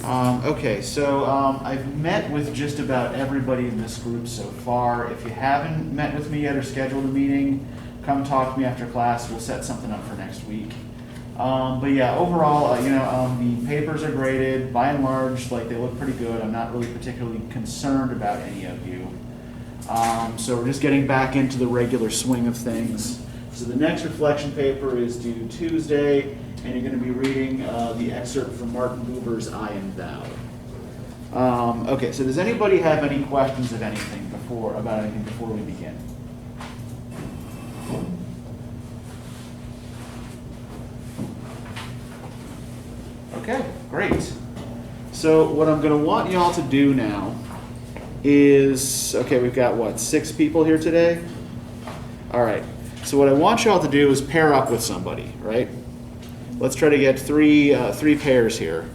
Okay, so I've met with just about everybody in this group so far. If you haven't met with me yet or scheduled a meeting, come talk to me after class. We'll set something up for next week. But yeah, overall, the papers are graded. By and large, like, they look pretty good. I'm not really particularly concerned about any of you. So we're just getting back into the regular swing of things. So the next reflection paper is due Tuesday, and you're going to be reading the excerpt from Martin Buber's I Am Thou. Okay, so does anybody have any questions of anything about anything before we begin? Okay, great. So what I'm going to want y'all to do now is, okay, we've got what, 6 people here today? All right. So what I want y'all to do is pair up with somebody, right? Let's try to get three pairs here.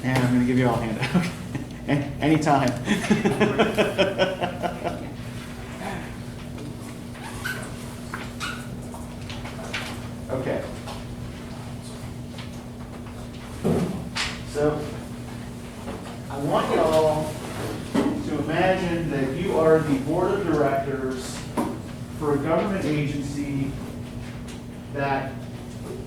And I'm going to give you all a hand. Okay. Anytime. Okay. So I want you all to imagine that you are the board of directors for a government agency that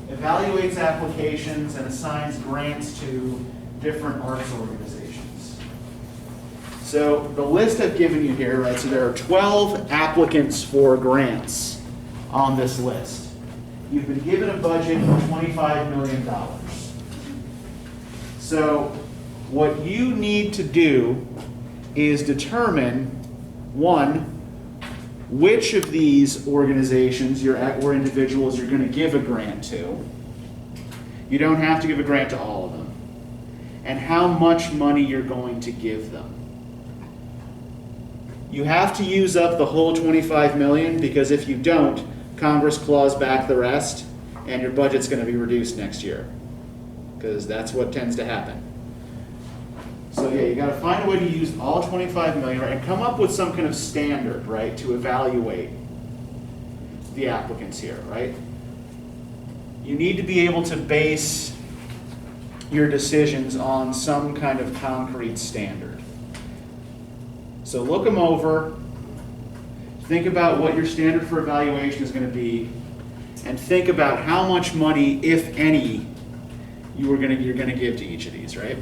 evaluates applications and assigns grants to different arts organizations. So the list I've given you here, right, so there are 12 applicants for grants on this list. You've been given a budget of $25 million. So what you need to do is determine, one, which of these organizations or individuals you're going to give a grant to. You don't have to give a grant to all of them. And how much money you're going to give them. You have to use up the whole $25 million, because if you don't, Congress claws back the rest, and your budget's going to be reduced next year, because that's what tends to happen. So yeah, you got to find a way to use all $25 million, right, and come up with some kind of standard, right, to evaluate the applicants here, right? You need to be able to base your decisions on some kind of concrete standard. So look them over, think about what your standard for evaluation is going to be, and think about how much money, if any, you're going to give to each of these, right?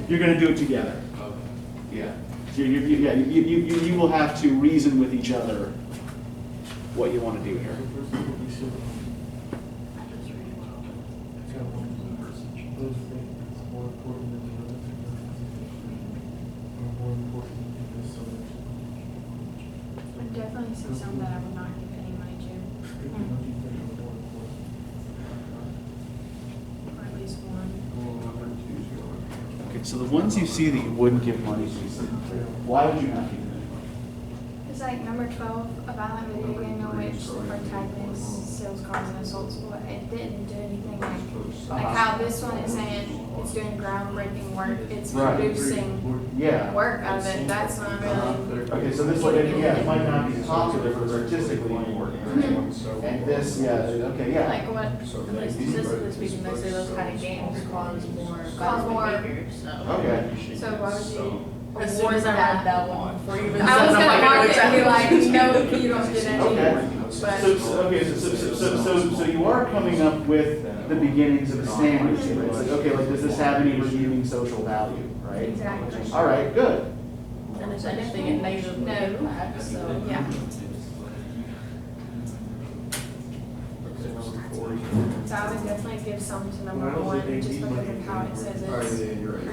You're going to do it together. Okay. Yeah. So you will have to reason with each other what you want to do here. I definitely see some that I would not give any money to. Or at least one. Okay, so the ones you see that you wouldn't give money to, why would you not give them? It's like number 12, a violent video game in which the protagonist sells cars and assaults. But it didn't do anything like how this one is saying it's doing groundbreaking work. It's producing work out of it. That's not really. Okay, so this one, it might not be popular, but artistically important. And this, Like what? Statistically speaking, they say those kind of games cause more behaviors. So. Okay. So why would you? As soon as I read that one, before you even said I was I'm gonna like, mark it and be like, exactly. no, you don't get any. Okay. So you are coming up with the beginnings of a standard here. It's like, okay, like, does this have any redeeming social value, right? Exactly. All right, good. And if anything, it negatively impacts. So Yeah. So I would definitely give some to number 1 just because of how it says it's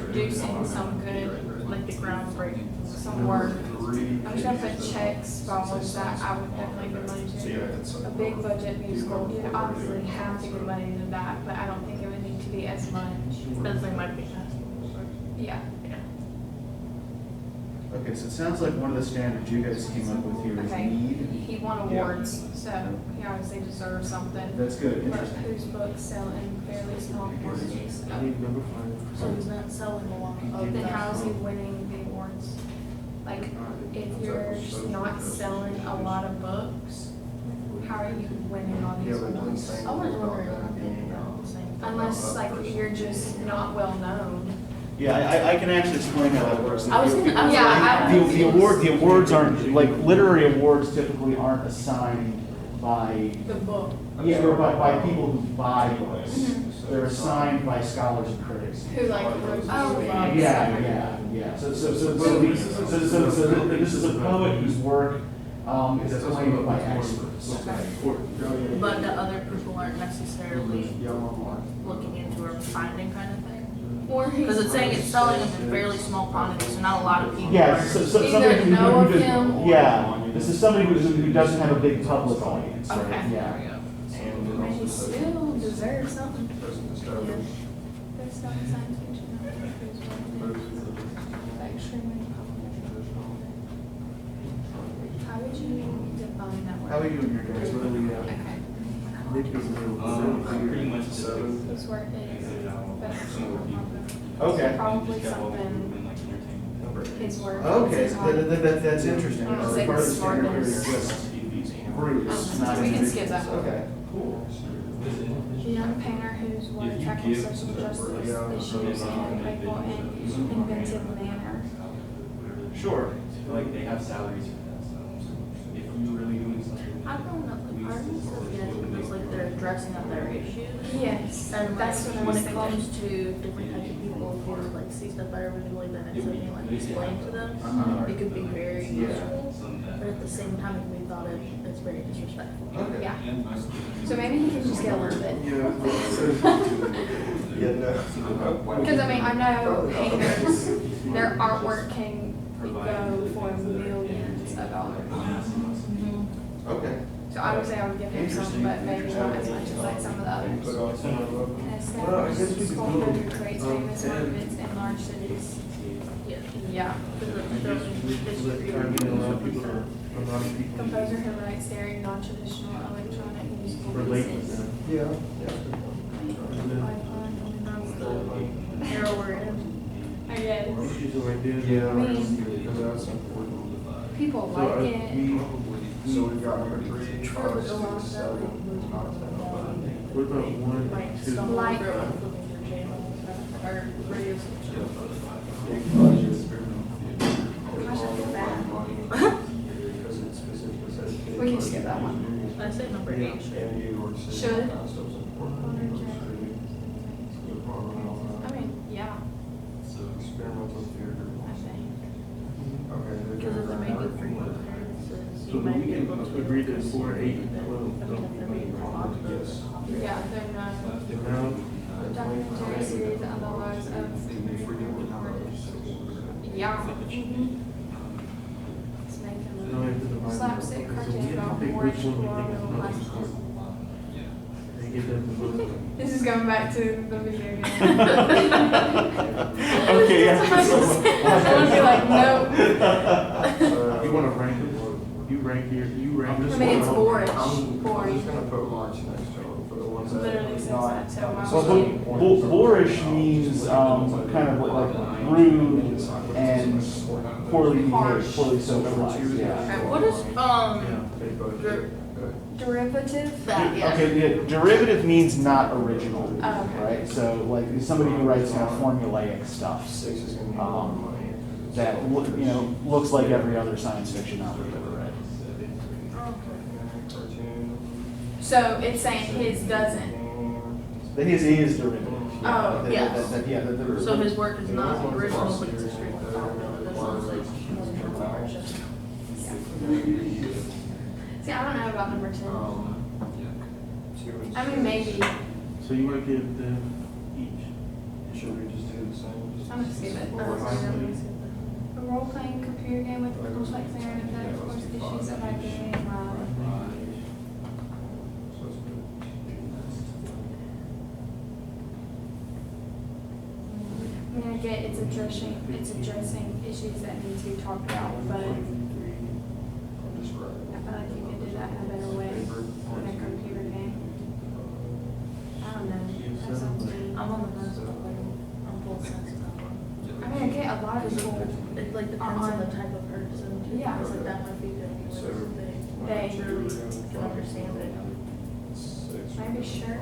producing some good, like the groundbreaking, some work. I'm just gonna put checks follows that I would definitely give money to. A big budget musical, you'd obviously have to give money to that, but I don't think it would need to be as much. Bentham might be. Yeah. Okay, so it sounds like one of the standards you guys came up with here is Okay. need. He won awards, so he obviously deserves something. That's good, But interesting. whose books sell in fairly small quantities? I need number 5. So he's not selling a lot of Then that. how is he winning the awards? Like, if you're not selling a lot of books, how are you winning all these awards? I was wondering if I'm thinking about the same thing. Unless, like, you're just not well known. Yeah, I can actually explain how that works. I was gonna- I was Yeah, gonna- The awards aren't, like, literary awards typically aren't assigned by, The book. yeah, or by people who buy books. Mhm. They're assigned by scholars and critics. Who like wrote Oh, yeah. Yeah. So this is a poet whose work is acclaimed by experts. But the other people aren't necessarily looking into or finding kind of thing. Or Because it's saying it's selling them in fairly small quantities, so not a lot of people Yeah, are. somebody Either who know of does- him or- Yeah, this is somebody who doesn't have a big public audience, right? Okay. Yeah. I mean, he still deserves something. There's no science fiction out there whose work is extremely popular. How would you define that word? How are you and your guys? What are we, Okay. Pretty much His work is extremely popular. Okay. Probably something, his work. Okay, is on- that's interesting. I don't So say part of the the standard here is smartest. just groups, not We can individuals. skip that one. Okay, cool. The young painter whose work tackles social justice issues in a playful and inventive manner. Sure. Like they have salaries for that stuff. If you really doing something. I don't know, like part of me says yes because like they're addressing up their issues. Yes, And that's what I when was it comes thinking. to different types of people who like see stuff better visually than it's something like explain to them, Uh-huh. it could be very Yeah. useful. But at the same time, it can be thought of as very disrespectful. Okay. Yeah. So maybe he can just get a little bit. Because I mean, I know painters, their artwork can go for millions of dollars. Okay. So I would say I would give him some, but maybe not as much as like some of the others. Well, I guess we could Sculptor do- who creates famous monuments in large cities. Yeah. Yeah. Because Composer who writes very non-traditional electronic musical Relate with pieces. them. narrower end. I guess. She's right there. I mean, people So like we, it. So we've got number 3, 5, 6, 7, 8, 9, 10, 11. what about 1, Like 2? stumble Like- over like flipping through channels or radio stations. Big budget. Gosh, I feel bad. Because it specifically says big We can skip that one. I say number 8 should. And you or city Should. constables important. I mean, yeah, Experimental theater. I think. Okay. Because if they make it free for parents, So you might we be can able to. agree that 4, 8, and 12. I mean, if they're being bought, Yes. Yeah, they're not. Now, Documentary series on the lives of American artists. Yeah. Let's make no, them after the Bible. slapstick So we cartoon have to about pick more which one we explore think is middle most class. important. And give them the vote. This is going back to the video game. Okay, yeah. I want to be like, nope. You want to rank it? You rank here, you rank this I one. mean, it's boring. I'm Boring. just gonna put launch next to it for the ones that. Literally says that, so why Well, would you? boorish means kind of like rude and poorly behaved, poorly socialized. Yeah. Alright, what is, Big budget. Good. Derivative? that, yeah. Okay, yeah, derivative means not original, Oh, okay. right? So like somebody who writes kind of formulaic stuff 6 is gonna be more money. that looks like every other science fiction novel you've ever read. Cartoon. So it's saying his doesn't. That his is derivative. Oh, yes. So his work is not original, but it's extremely popular. That's what I'm saying. See, I don't know about number 10. 2 is. I mean, maybe. So you want to give them each? Should we just do the same? I'm gonna skip it. A role-playing computer game with complex narrative that explores issues of identity and love. So it's good. I mean, I get it's addressing issues that need to be talked about, but I feel like you can do that in a better way on a computer game. I don't know. That's up to me. I'm on the fence about like, on both sides of that one. I mean, I get a lot of people. It like depends on the type of person too. Yeah. Because like that might be good. They Truly can understand it. maybe sure.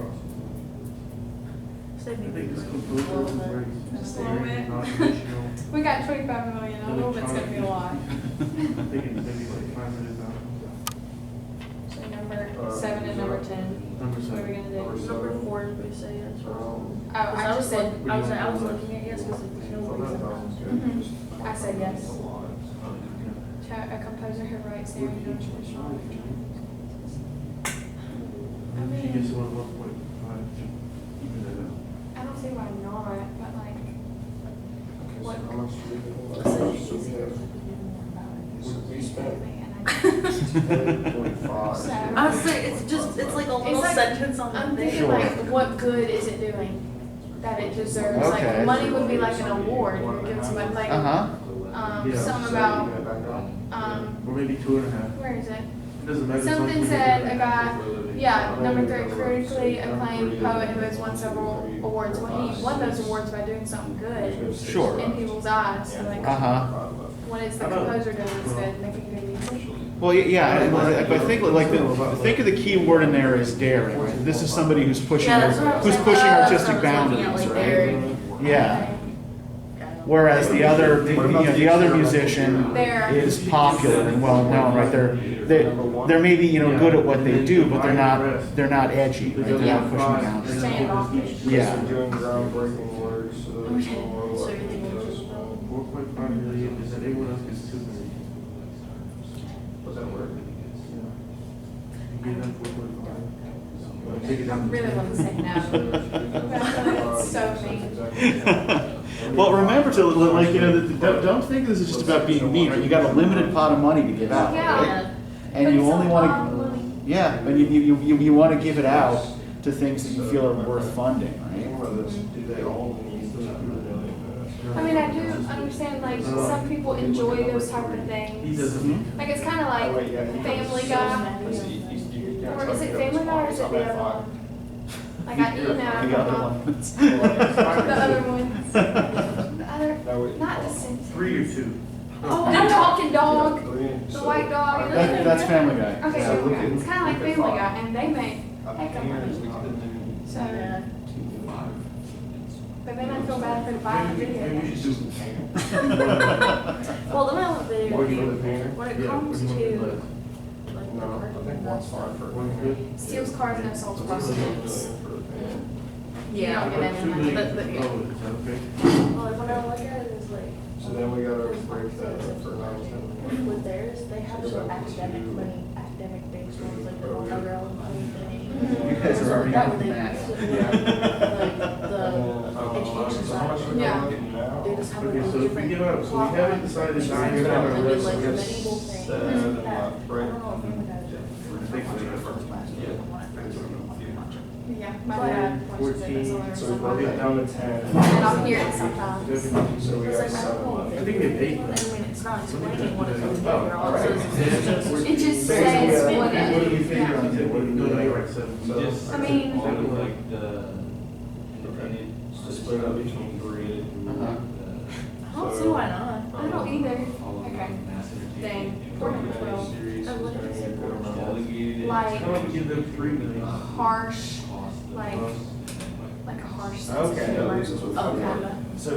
Save I me think this from concludes a little the bit. break. Just a little bit. Non-traditional. We got 25 million. A little bit's gonna be a lot. I'm thinking maybe like 500,000. So number 7 and number 10. Number What are we 7. gonna do? Number 4, did we say yes? Oh, I I just said. I was looking at yes because it feels like sometimes. I said yes. A composer who writes their non-traditional. I She gets mean, 1.5. Even that out. I don't see why not, but like, what? So it's easier if we knew more about it. We spent Man, $10.5. I was saying, it's like a little like- sentence on the I'm thing. thinking like, what good is it doing that it deserves? Okay. Like, money would be like an award, you give somebody like, Uh-huh. Yeah. some about, Or maybe 2.5. where is it? It doesn't matter. Something said a guy, yeah, number 3, critically acclaimed poet who has won several awards. Well, he won those awards by doing something good Sure. in people's eyes. So like, Uh-huh. what is the composer doing instead? Making good music? Well, yeah, I think like think of the key word in there is daring. Right? This is somebody who's pushing Yeah, that's what I was who's saying. pushing That's artistic what I was looking at, boundaries, like, right? daring. Yeah. Whereas the other musician is popular and well known, right? They're maybe good at what they do, but they're not edgy, right? They're not pushing boundaries. Standoffish. Yeah. Doing groundbreaking work, so there's Okay, more so work. you think we'll just 4.5 million is that everyone else gets 2 million. Does that work? You give them 4.5. Take it I down. really want to say no. It's so mean. Well, remember to don't think this is just about being mean, right? You got a limited pot of money to give out, Yeah. right? And you only want to, yeah, and you want to give it out to things that you feel are worth funding, right? Do they all need to I mean, I do understand, like, some people enjoy those type of He things. doesn't. Like, it's kind of like Family Guy. Or is it Family Guy or is it the other one? Like, The other ones. the other ones. The other, not the Simpsons. 3 or 2. Oh, the talking dog, the white dog. That's Family Guy. Okay, Family Guy. It's kind of like Family Guy, and they make heck of money. So, yeah. but then I feel bad for the violent video. Maybe we should do. Well, the amount of video Or you go to game, painter? when it Yeah, comes or you want to to like the No, I parking think and one's stuff. fine for. One's good? Steals cars and assaults prostitutes. Yeah, You don't get About any 2 of million. that, but yeah. Oh, is that okay? well, like when I look at it, it's like. So then we gotta break that up for 9, 10. With theirs, they have some academic money, academic based ones, like the one umbrella money thing. You guys are already That on would they, that. like the education side. Yeah. They just have like Okay, those so we different. give up, so we haven't decided They now did you're gonna have a list. like we the got medieval thing. 7 left, right? I don't know if Family Guy did. Think so, yeah. Yeah, my dad watches it, that's all I So we broke remember. it down to 10. And I'll hear it sometimes. So we It's got like, I don't know. 7 I think we have 8. I mean, it's not explaining what it comes together, all it says is it's just. It just Basically, says yeah. what What do you it is, think yeah. on it? No, no, you're right, 7. So I mean- Like the independent. Just split it up between 3. Uh-huh. I don't see why not. I don't either. Okay. Dang, we're number 12. I look at this. Like, How about we give them 3 million? harsh, like a harsh sense of Okay, humor. that leaves us with Oh, 4. kinda. So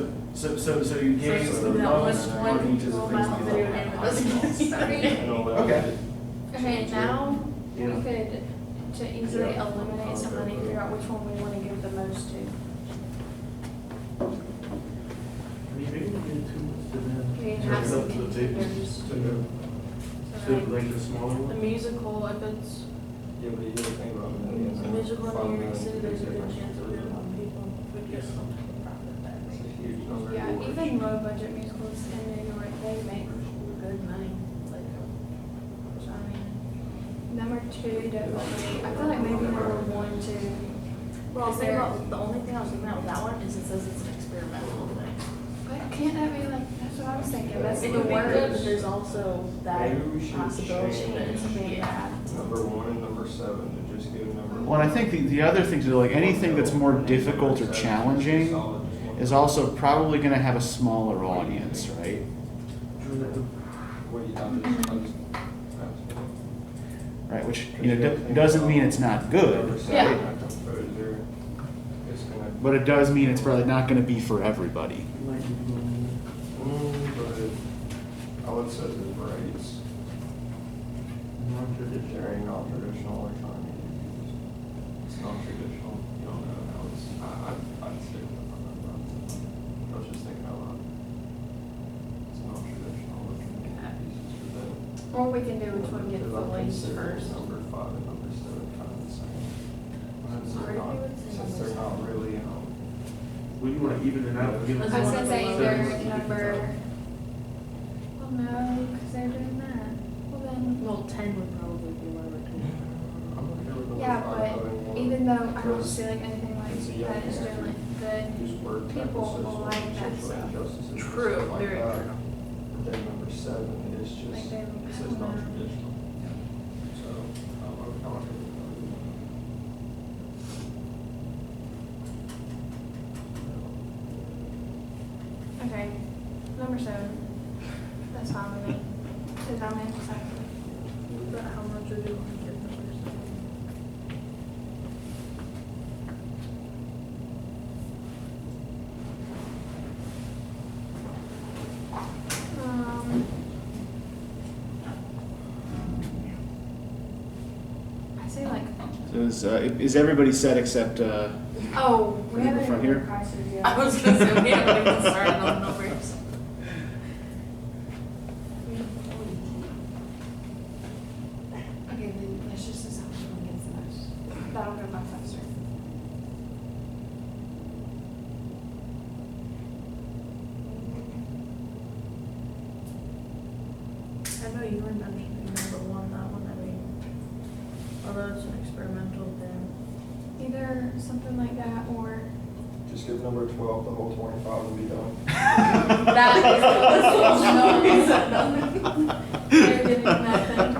you gave So the that most one money to the little things mouth you video love. game that doesn't. Okay. Okay, now we Yeah. could, to easily eliminate some money, figure out which one we want to give the most to. I mean, maybe we can do 2 to them. We can have some Up to the big- contenders. to So the- like the smaller The one? musical, if it's Yeah, but you gotta think about millions. a musical in New York City, there's a good chance that we have a lot of people would get some type of profit that It's a way. huge number. yeah, even low budget musicals in New York, they make Good money, like, so I mean, number 2 definitely. I feel like maybe number 1 too. well, the thing about, the only thing I was thinking about with that one is it says it's an experimental thing. But can't that be like, that's what I was thinking, that's It the could be good, but worst. there's also that Maybe we should possibility change that it's being bad. number 1 and number 7 to just give number. Well, I think the other thing to do, like anything that's more difficult or challenging is also probably going to have a smaller audience, right? What you done is Right, which doesn't mean it's not good, Yeah. right? But it does mean it's probably not going to be for everybody. But all it says is rates. Sharing non-traditional electronic mediums. It's non-traditional. You don't know how it's. I'd stick with it. I was just thinking out loud. It's non-traditional electronic pieces for them. Or we can do which one gets the Because I'm least considering first. number 5 and number 7 kind of the same. Sorry, Since they're not really, Well, you wanna even it out? Give I us was one gonna say of either those. number, well, no, because they're doing that. Well, then, Well, 10 would probably be lower too. I'm okay with number yeah, 5 but having one. even though I don't Because see like anything like it's a young that is character. doing good, Use word people type will like that social stuff. injustices and True, stuff like very that. true. But then number 7 is just, Like they- it says I don't know. non-traditional. So, I'm okay with that. okay, number 7, that's fine with me. Because I'm in second. But how much would you want to give the person? I say like, So is everybody set except, oh, we In the haven't front even here? done prices yet. I was gonna say, we haven't even started on numbers. Okay, then let's just decide which one gets the most. That'll go by faster. I know you were mentioning number 1, that one, although it's an experimental thing. Either something like that or Just give number 12, the whole 25 will be done. That is the they're giving nothing.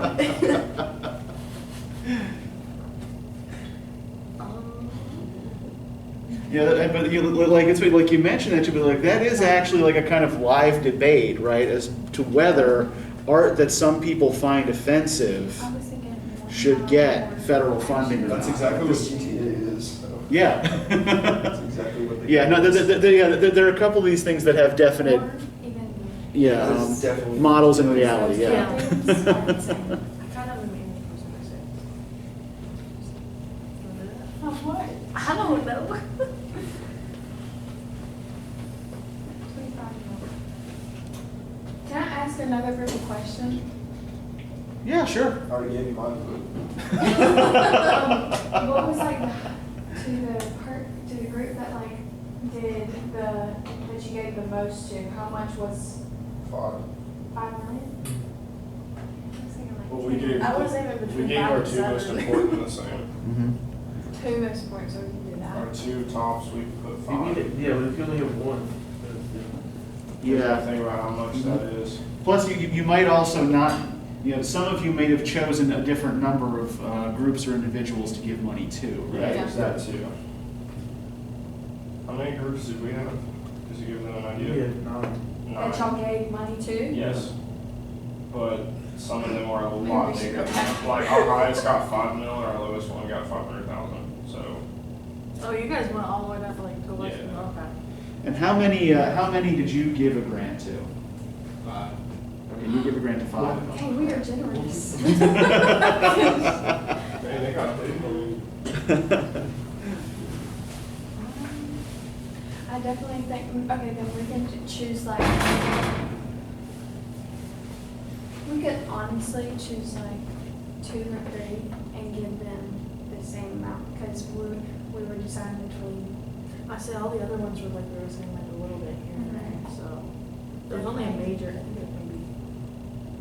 yeah, but like it's like you mentioned that, but like that is actually like a kind of live debate, right, as to whether art that some people find offensive I was thinking more should about get more federal funding or That's not. exactly what GTA is. So. Yeah. That's exactly what they. Yeah, no, there are a couple of these things that have definite, Or even. yeah, There's definitely- models in reality, Yeah. yeah. Things are the same. I kind of am aiming for some six. Oh, what? I don't know. 25. Can I ask another group of question? Yeah, sure. I already gave you mine. What was like to the group that like did that you gave the most to? How much was 5. 5 million? I was thinking like Well, we gave, I was aiming between we gave 5 our and 2 most 7. important the same. Mhm. 2 most important, so we can do Our that. 2 tops, we put You 5. need it, yeah, but if you only have one. Yeah. Think about how much that is. Plus, you might also not, some of you may have chosen a different number of groups or individuals to give money to, Yeah, right? there's that too. How many groups did we have? Just to give them an Yeah, idea. That y'all gave money to? Yes. But some of them are a Maybe lot we should bigger. go back. Like our highest got 5 mil, our lowest one got 500,000. So Oh, you guys went all the way down to like to less than, Yeah. okay. And how many did you give a grant to? 5. Okay, you give a grant to 5. Hey, we are generous. Man, they got big. I definitely think, okay, then we can choose like, we could honestly choose like 2 or 3 and give them the same amount, because we were deciding between, I said all the other ones were like, we were saying like a little bit here and there, so. There was only a major, I think it maybe,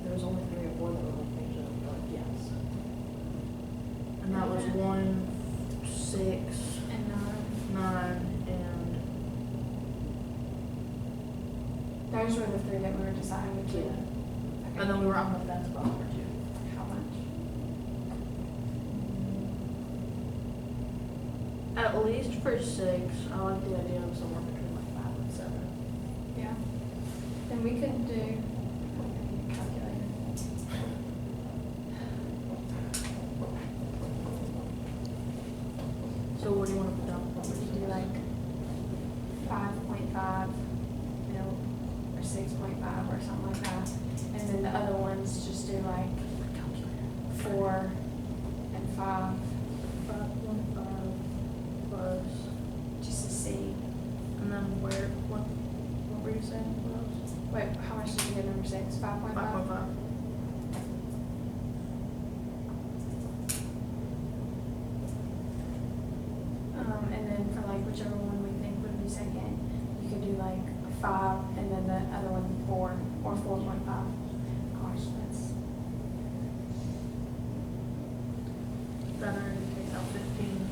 there was only 3 or 4 that were like major, but yes. And that was 1, 6, and 9, and those were the three that we were deciding between. Yeah. And then we were on the fence about number 2. How much? At least for 6, I like the idea of somewhere between like 5 and 7. Yeah. Then we could do, calculator. So what do you want to put down? We could do like 5.5, or 6.5 or something like that. And then the other ones just do like 4 and 5, 5.5 plus, just to see. and then what were you saying? What else? Wait, how much did you get number 6? 5.5? 5.5. And then for like whichever one we think would be second, you could do like a 5 and then the other one 4 or 4.5. Gosh, that's. That already takes out 15.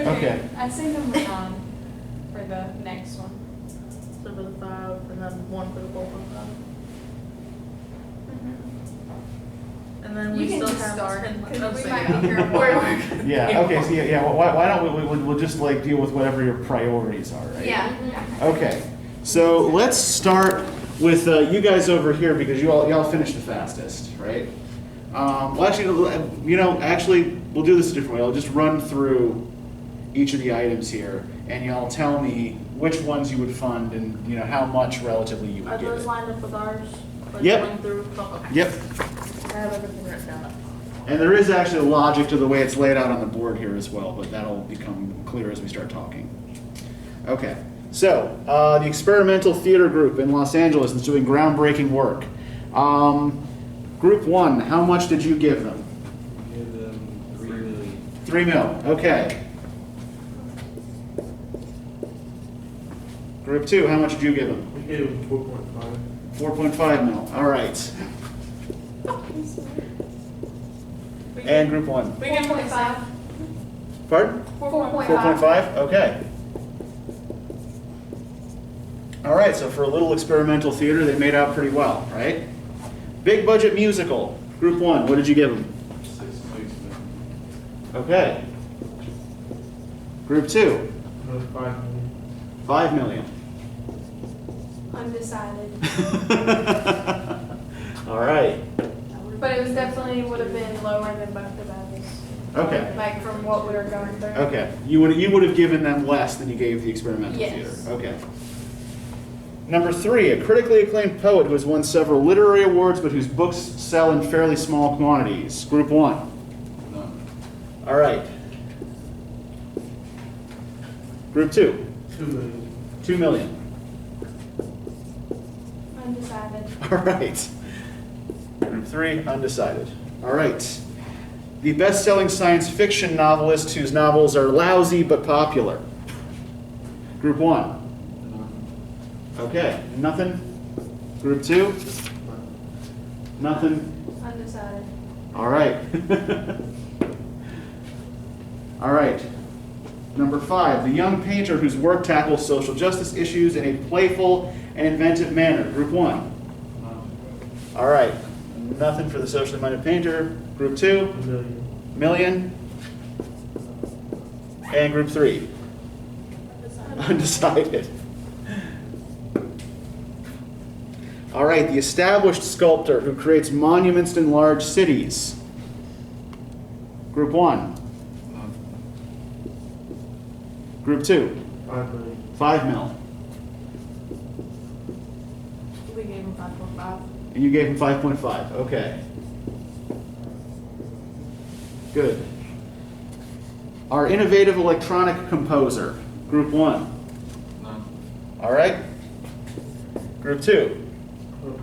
Okay. I'd say number 9 for the next one. So for the 5, and then 1 for the 4.5. And then we You can still just have start, 10 because months. we might be here more. Yeah, okay, so yeah, why don't we'll just like deal with whatever your priorities are, right? Yeah. Okay, so let's start with you guys over here because y'all finished the fastest, right? Well, actually, we'll do this a different way. I'll just run through each of the items here, and y'all tell me which ones you would fund and how much relatively you would Are give those it. lined up with ours? Like Yep. going through? Oh, okay. Yep. I have everything written down. And there is actually a logic to the way it's laid out on the board here as well, but that'll become clear as we start talking. Okay, so the Experimental Theater Group in Los Angeles is doing groundbreaking work. Group 1, how much did you give them? Give them 3 million. 3 mil, okay. Group 2, how much did you give them? We gave him 4.5. 4.5 mil, all right. And Group 1? We get 4.5. Pardon? 4.5. 4.5, okay. All right, so for a little experimental theater, they made out pretty well, right? Big budget musical, Group 1, what did you give them? 6 million. Okay. Group 2, 5 million. 5 million. Undecided. All right, But it was definitely would have been lower than both of those. okay, Like from what we were going through. okay. You would have given them less than you gave the experimental Yes. theater. Okay. Number 3, a critically acclaimed poet who has won several literary awards but whose books sell in fairly small quantities. Group 1. None. All right. Group 2. 2 million. 2 million. Undecided. All right. Group 3, undecided. All right. The best-selling science fiction novelist whose novels are lousy but popular. Group 1. None. Okay, nothing. Group 2. Nothing. Undecided. All right. All right. Number 5, the young painter whose work tackles social justice issues in a playful and inventive manner. Group 1. None. All right. Nothing for the socially minded painter. Group 2. 1 million. Million. And Group 3. Undecided. All right, the established sculptor who creates monuments in large cities. Group 1. None. Group 2. 5 million. 5 mil. We gave him 5.5. And you gave him 5.5. Okay. Good. Our innovative electronic composer. Group 1. None. All right. Group 2.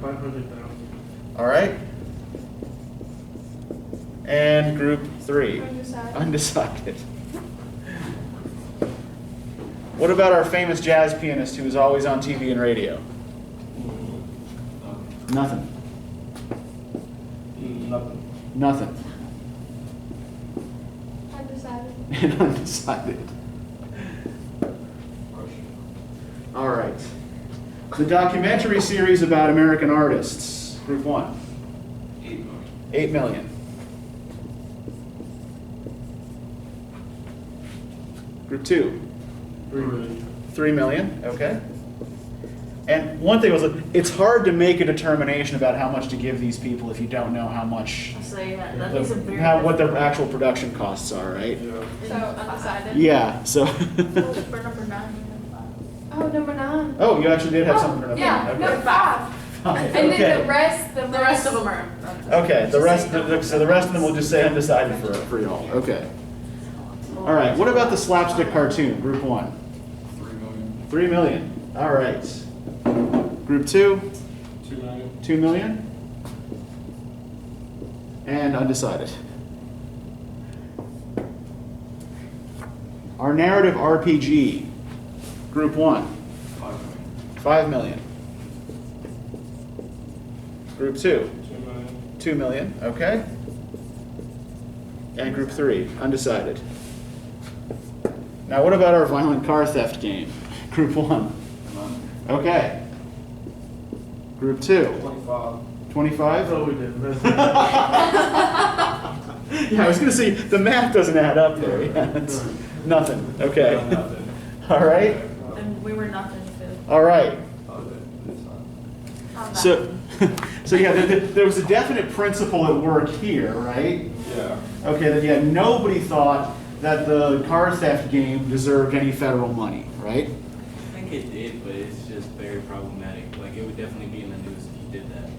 500,000. All right. And Group 3. Undecided. Undecided. What about our famous jazz pianist who was always on TV and radio? None. Nothing. Nothing. Nothing. Undecided. And undecided. Question. The documentary series about American artists, group 1. 8 million. 8 million. Group 2. 3 million. 3 million, okay. And one thing was, it's hard to make a determination about how much to give these people if you don't know how much, I say that is a very. what their actual production costs are, right? Yeah. So undecided. Yeah, so, For number 9, Oh, number 9. oh, you actually did have something for number Yeah, nine, no, okay. 5. Fine, And okay. then the rest the rest of them are. Okay, the rest, so the rest of them will just say undecided for y'all, okay. All right, what about the slapstick cartoon, group 1? 3 million. 3 million, all right. Group 2, 2 million. 2 million. And undecided. Our narrative RPG, group 1, 5 million. 5 million. Group 2, 2 million. 2 million, okay. And group 3, undecided. Now what about our violent car theft game? Group 1, None. okay. Group 2, 25. 25? No, we didn't. Yeah, I was gonna say, the math doesn't add up there. Yeah, it's nothing, okay. Nothing. All right, And we were nothing too. all right. Oh, it's not. So, so yeah, there was a definite principle at work here, right? Yeah. Okay, that yeah, nobody thought that the car theft game deserved any federal money, right? I think it did, but it's just very problematic. Like, it would definitely be in the news if you did that.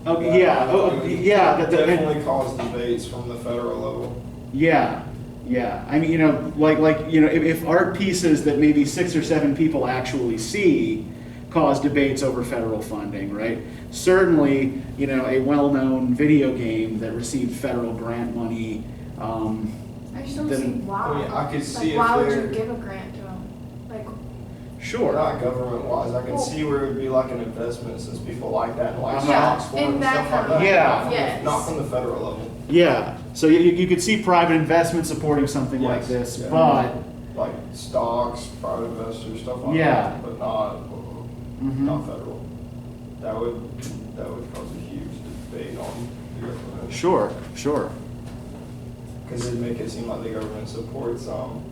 Oh, yeah, yeah, Definitely caused debates from the federal level. yeah, yeah. I mean, if art pieces that maybe 6 or 7 people actually see cause debates over federal funding, right? Certainly, a well-known video game that received federal grant money. I just don't Then- see why. I mean, I could see Like, if why would they're- you give a grant to them? Like, Sure. Not government-wise, I can see where it'd be like an investment since people like that and like Yeah, stocks for it in and that stuff like kind of- that. Yeah. Not from the- Yes. Not from the federal level. Yeah. So you could see private investment supporting something like Yes, this, yeah. but Like stocks, private investors, stuff like Yeah. that, but not Mhm. federal. That would cause a huge debate on the government. Sure. Because it'd make it seem like the government supports stealing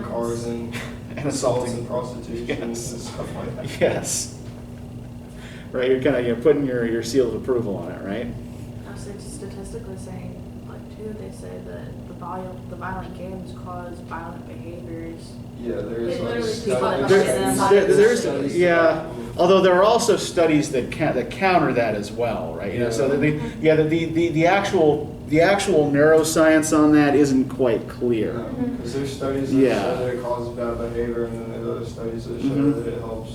Violence. cars and And assaults assaulting. and prostitution Yes. and stuff like that. Yes. Right. You're kind of putting your seal of approval on it, right? I was statistically saying, like, too, they say that the violent games cause violent behaviors. Yeah, there's It like literally studies. There's- Yeah. Although there are also studies that counter that as well, right? So the actual neuroscience on that isn't quite clear. Because there's studies that Yeah. show that it causes bad behavior, and then there's other studies that show Mhm. that it helps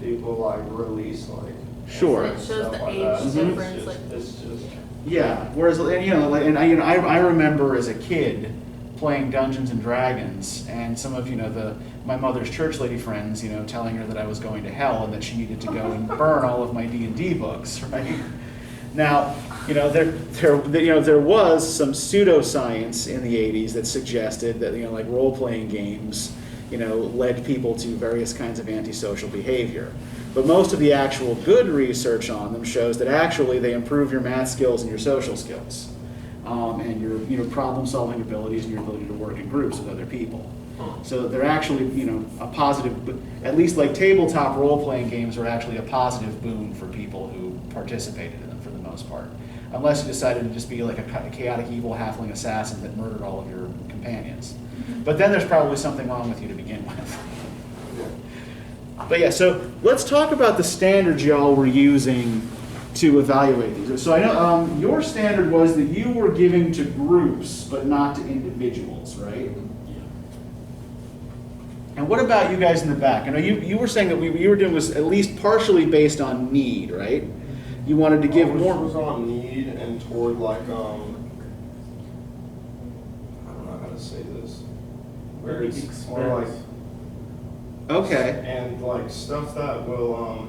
people like release like. Sure. It shows stuff the like age that. It's difference, just- like. It's just. Yeah. Whereas I remember as a kid playing Dungeons and Dragons, and some of my mother's church lady friends, telling her that I was going to hell and that she needed to go and burn all of my D&D books, right? Now, there was some pseudoscience in the 80s that suggested that like role-playing games, led people to various kinds of antisocial behavior. But most of the actual good research on them shows that actually they improve your math skills and your social skills, and your problem-solving abilities and your ability to work in groups with other people. So they're actually, a positive, at least like tabletop role-playing games are actually a positive boon for people who participated in them for the most part. Unless you decided to just be like a chaotic evil halfling assassin that murdered all of your companions. But then there's probably something wrong with you to begin with. But yeah, so let's talk about the standards y'all were using to evaluate these. So I know your standard was that you were giving to groups, but not to individuals, right? And what about you guys in the back? I know you were saying that what you were doing was at least partially based on need, right? You wanted to give Ours more. was on need and toward like I don't know how to say this. Where Maybe it's more like Okay. and like stuff that will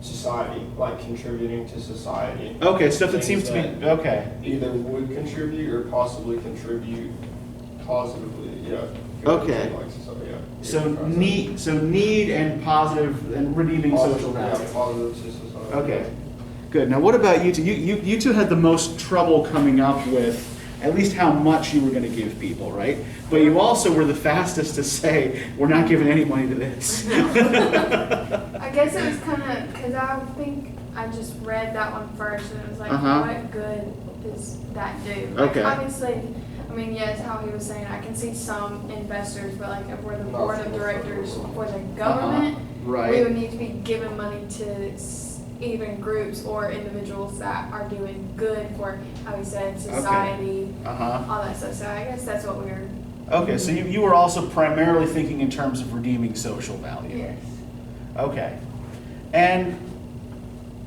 society, like contributing to society. Okay, stuff that Things seems to be that okay. either would contribute or possibly contribute positively. Yeah, Okay. Like, so, yeah. So need and positive and redeeming social value. Yeah, positive society. Okay, good. Now, what about you two? You two had the most trouble coming up with at least how much you were going to give people, right? But you also were the fastest to say, we're not giving any money to this. I guess it was kind of, because I think I just read that one first, and it was like, what good does that do? Like, Okay. obviously, I mean, yes, how he was saying, I can see some investors, but like if we're the board of directors for the government, Right. we would need to be giving money to even groups or individuals that are doing good for, how he said, society, all that stuff. So I guess that's what we were. Okay, so you were also primarily thinking in terms of redeeming social value. Yes. Okay. And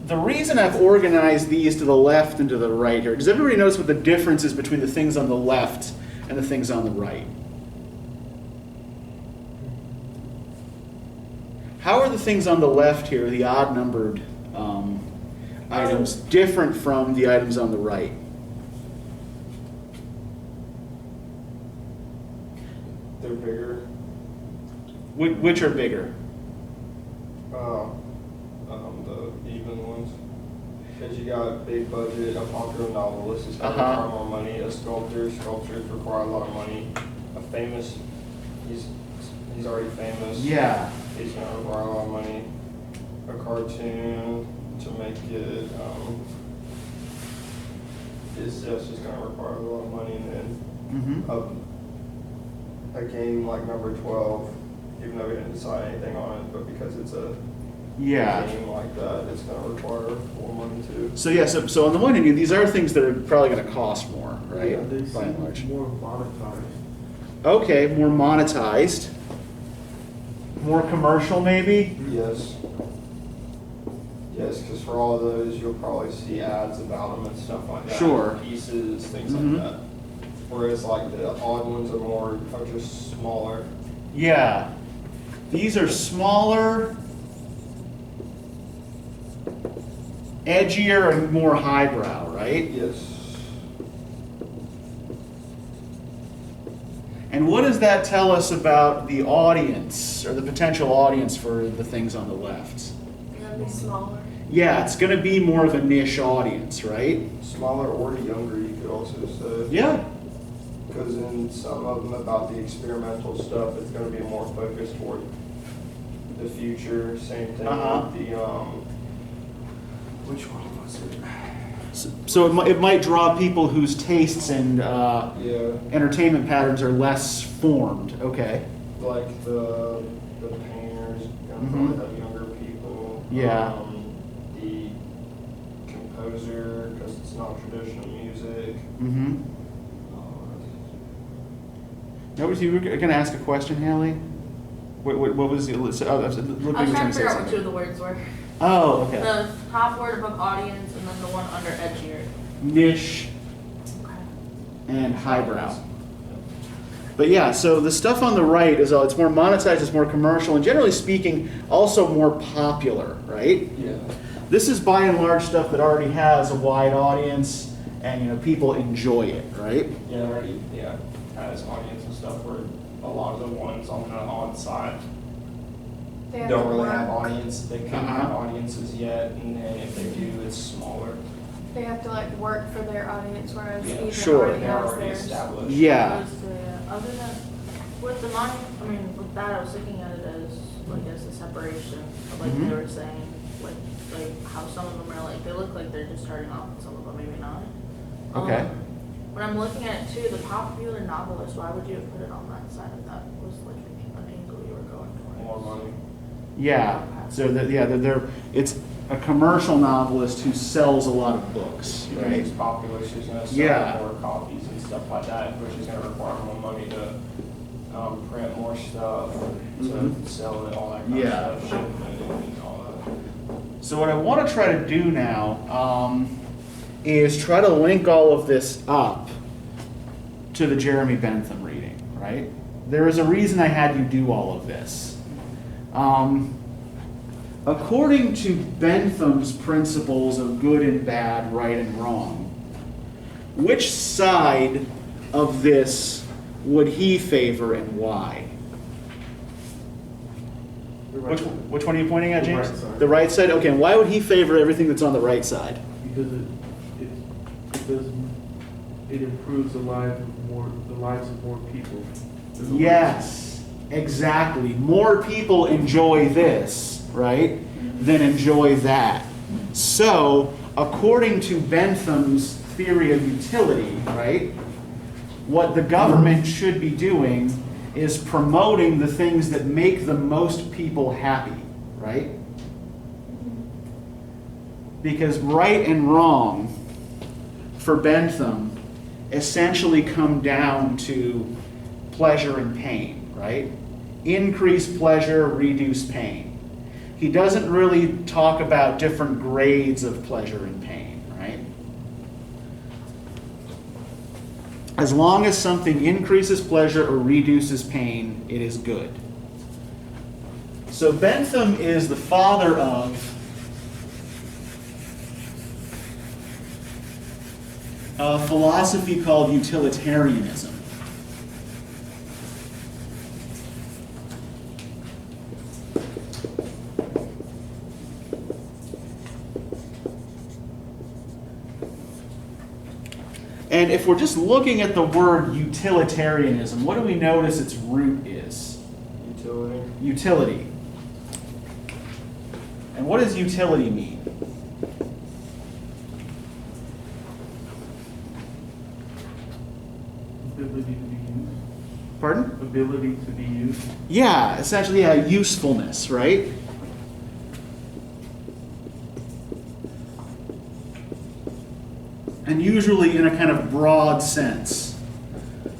the reason I've organized these to the left and to the right here, does everybody notice what the difference is between the things on the left and the things on the right? How are the things on the left here, the odd-numbered items, different from the items on the right? They're bigger. Which are bigger? The even ones. Because you got big budget, a popular novelist is going to require more money. A sculptors require a lot of money. A famous, he's already famous. Yeah. He's going to require a lot of money. A cartoon to make it, it's just going to require a lot of money. And then a game like number 12, even though we didn't decide anything on it, but because it's a game like that, it's going to require more money too. So yeah, so on the one hand, these are things that are probably going to cost more, right? Yeah, they By and seem large. more monetized. Okay, more monetized, more commercial, maybe. Yes. Yes, because for all of those, you'll probably see ads about them and stuff like that. Sure. Pieces, things like that. Whereas like the odd ones are just smaller. Yeah, these are smaller, edgier, and more highbrow, right? Yes. And what does that tell us about the audience, or the potential audience for the things on the left? It'll be smaller. Yeah, it's going to be more of a niche audience, right? Smaller or younger, you could also say. Yeah. Because in some of them about the experimental stuff, it's going to be more focused toward the future. Same thing with the which one was it? So it might draw people whose tastes and entertainment patterns are less formed. Okay. Like the painters, probably have younger people. Yeah. The composer, because it's not traditional music. Notice you were going to ask a question, Haley? What was it? I was trying to figure out what two of the words were. Oh, okay. The top word above audience and then the one under edgier. Niche and highbrow. But yeah, so the stuff on the right is it's more monetized, it's more commercial, and generally speaking, also more popular, right? Yeah. This is by and large stuff that already has a wide audience, and people enjoy it, right? Yeah, already has audience and stuff where a lot of the ones on the odd side They have don't to really work. have audience. They can't have audiences yet, and then if they do, it's smaller. They have to like work for their audience, whereas Yeah, even sure. already They're has already theirs. established. Yeah. Other than with the money, I mean, with that, I was looking at it as like as a separation, of, like they were saying, like how some of them are like they look like they're just starting off, and some of them maybe not. Okay. When I'm looking at it too, the popular novelist, why would you have put it on that side if that was like an angle you were going for? More money. Yeah. So it's a commercial novelist who sells a lot of books, Right. right? It's popular, she's going to sell Yeah. more copies and stuff like that, which is going to require more money to print more stuff, to sell it, all that kind of stuff, shipment and all that. So what I want to try to do now is try to link all of this up to the Jeremy Bentham reading, right? There is a reason I had you do all of this. According to Bentham's principles of good and bad, right and wrong, which side of this would he favor and why? Which one are you pointing at, The James? right side. The right side? Okay, and why would he favor everything that's on the right side? Because it improves the lives of more people. Yes, exactly. More people enjoy this, right, than enjoy that. So, according to Bentham's theory of utility, right, what the government should be doing is promoting the things that make the most people happy, right? Because right and wrong for Bentham essentially come down to pleasure and pain, right? Increase pleasure, reduce pain. He doesn't really talk about different grades of pleasure and pain, right? As long as something increases pleasure or reduces pain, it is good. So Bentham is the father of a philosophy called Utilitarianism. And if we're just looking at the word utilitarianism, what do we notice its root is? Utility. Utility. And what does utility mean? Ability to be used. Pardon? Ability to be used. Yeah, essentially, yeah, usefulness, right? And usually in a kind of broad sense.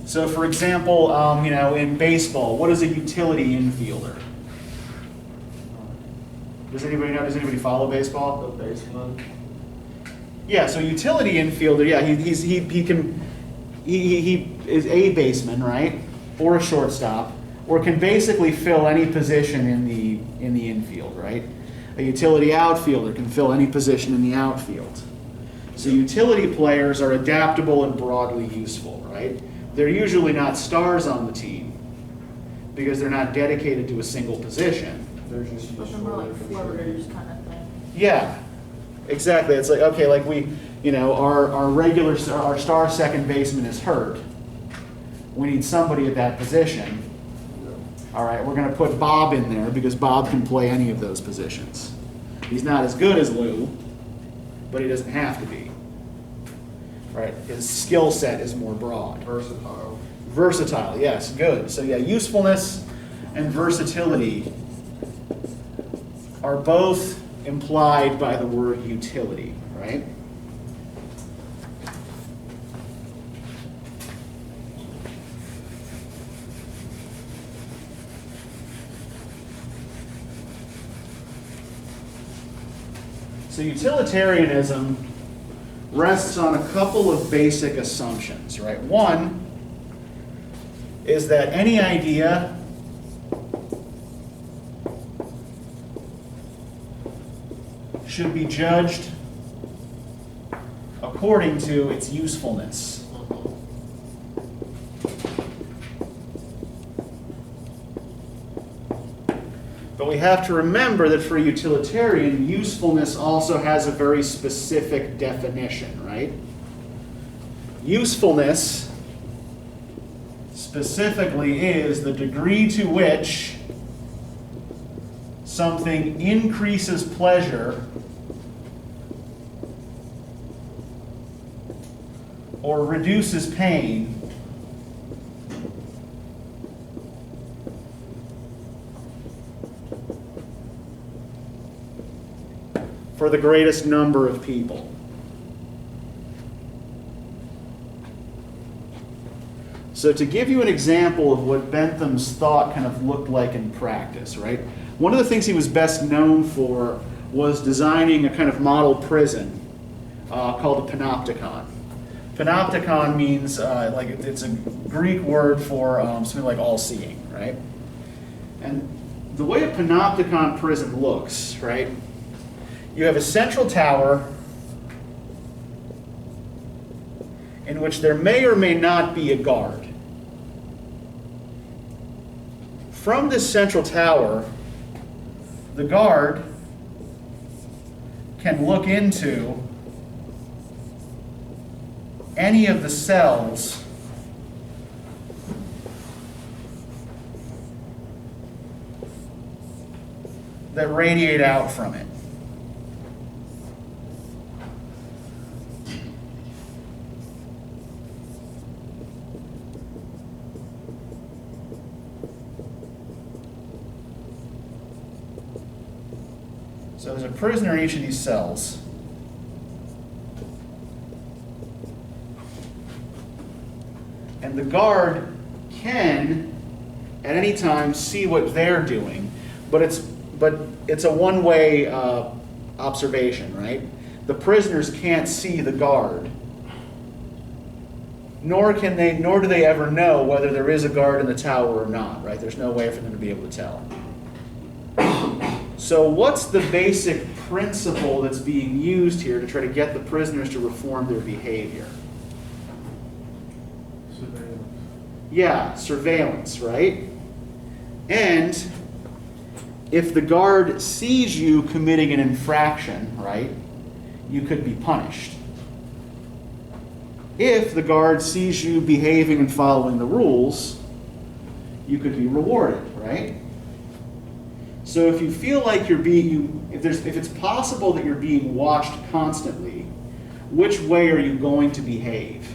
So, for example, in baseball, what is a utility infielder? Does anybody know? Does anybody follow baseball? The baseman. Yeah. So, utility infielder. Yeah, he is a baseman, right, or a shortstop, or can basically fill any position in the infield, right? A utility outfielder can fill any position in the outfield. So utility players are adaptable and broadly useful, right? They're usually not stars on the team because they're not dedicated to a single position. They're just But they're more like floaters kind of thing. Yeah, exactly. It's like, okay, like our star second baseman is hurt. We need somebody at that position. All right, we're going to put Bob in there because Bob can play any of those positions. He's not as good as Lou, but he doesn't have to be. Right? His skill set is more broad. Versatile. Versatile, yes, good. So yeah, usefulness and versatility are both implied by the word utility, right? So utilitarianism rests on a couple of basic assumptions, right? One is that any idea should be judged according to its usefulness. But we have to remember that for a utilitarian, usefulness also has a very specific definition, right? Usefulness specifically is the degree to which something increases pleasure or reduces pain for the greatest number of people. So to give you an example of what Bentham's thought kind of looked like in practice, right? One of the things he was best known for was designing a kind of model prison called a Panopticon. Panopticon means, it's a Greek word for something like all-seeing, right? And the way a Panopticon prison looks, right? You have a central tower in which there may or may not be a guard. from this central tower, the guard can look into any of the cells that radiate out from it. So there's a prisoner in each of these cells. And the guard can, at any time, see what they're doing, but it's a one-way observation, right? The prisoners can't see the guard, nor do they ever know whether there is a guard in the tower or not, right? There's no way for them to be able to tell. So what's the basic principle that's being used here to try to get the prisoners to reform their behavior? Surveillance. Yeah, surveillance, right? And if the guard sees you committing an infraction, right, you could be punished. If the guard sees you behaving and following the rules, you could be rewarded, right? So if you feel like you're if it's possible that you're being watched constantly, which way are you going to behave?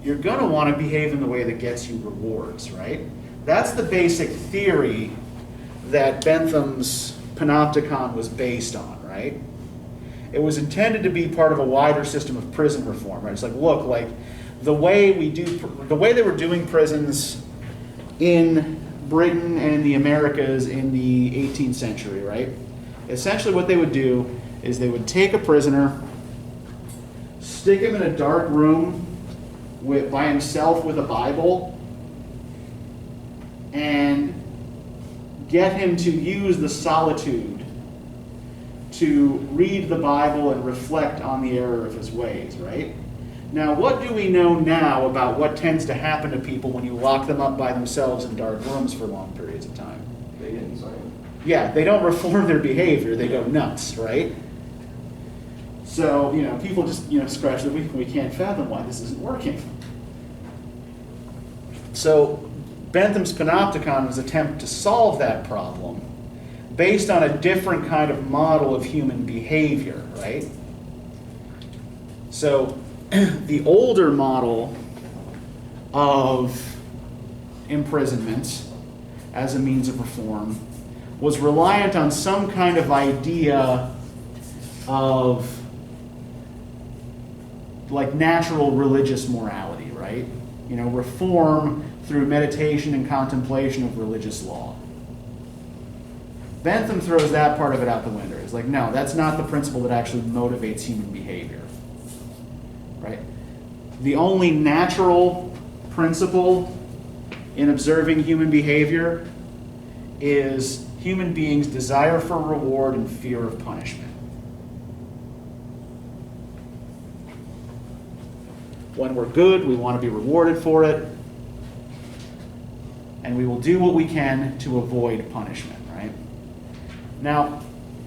You're going to want to behave in the way that gets you rewards, right? That's the basic theory that Bentham's Panopticon was based on, right? It was intended to be part of a wider system of prison reform, right? It's like, look, like the way they were doing prisons in Britain and the Americas in the 18th century, right? Essentially what they would do is they would take a prisoner, stick him in a dark room by himself with a Bible, and get him to use the solitude to read the Bible and reflect on the error of his ways, right? Now, what do we know now about what tends to happen to people when you lock them up by themselves in dark rooms for long periods of time? They get insane. Yeah, they don't reform their behavior, they go nuts, right? So, people just, scratch their we can't fathom why this isn't working. So, Bentham's Panopticon was an attempt to solve that problem based on a different kind of model of human behavior, right? So, the older model of imprisonment as a means of reform was reliant on some kind of idea of like natural religious morality, right? Reform through meditation and contemplation of religious law. Bentham throws that part of it out the window. He's like, no, that's not the principle that actually motivates human behavior. Right? The only natural principle in observing human behavior is human beings' desire for reward and fear of punishment. When we're good, we want to be rewarded for it, and we will do what we can to avoid punishment, right? Now,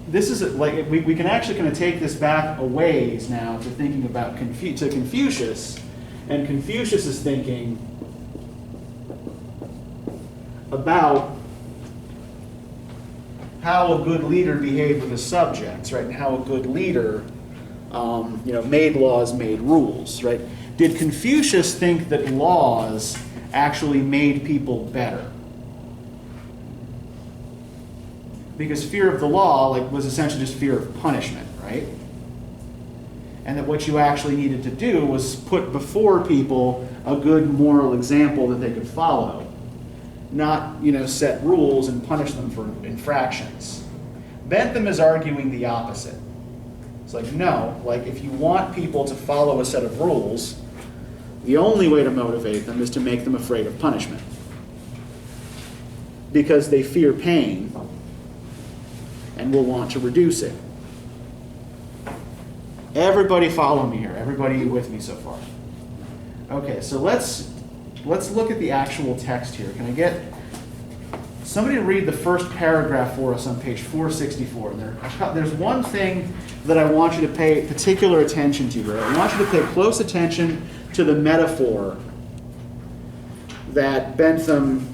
this is like we can actually kind of take this back a ways now to thinking about Confucius, and Confucius' thinking about how a good leader behaved with his subjects, right? And how a good leader, made laws, made rules, right? Did Confucius think that laws actually made people better? Because fear of the law was essentially just fear of punishment, right? And that what you actually needed to do was put before people a good moral example that they could follow, not, set rules and punish them for infractions. Bentham is arguing the opposite. It's like, no, if you want people to follow a set of rules, the only way to motivate them is to make them afraid of punishment. Because they fear pain and will want to reduce it. Everybody follow me here. Everybody with me so far? Okay, so let's let's look at the actual text here. Can I get somebody to read the first paragraph for us on page 464? There's one thing that I want you to pay particular attention to here. I want you to pay close attention to the metaphor that Bentham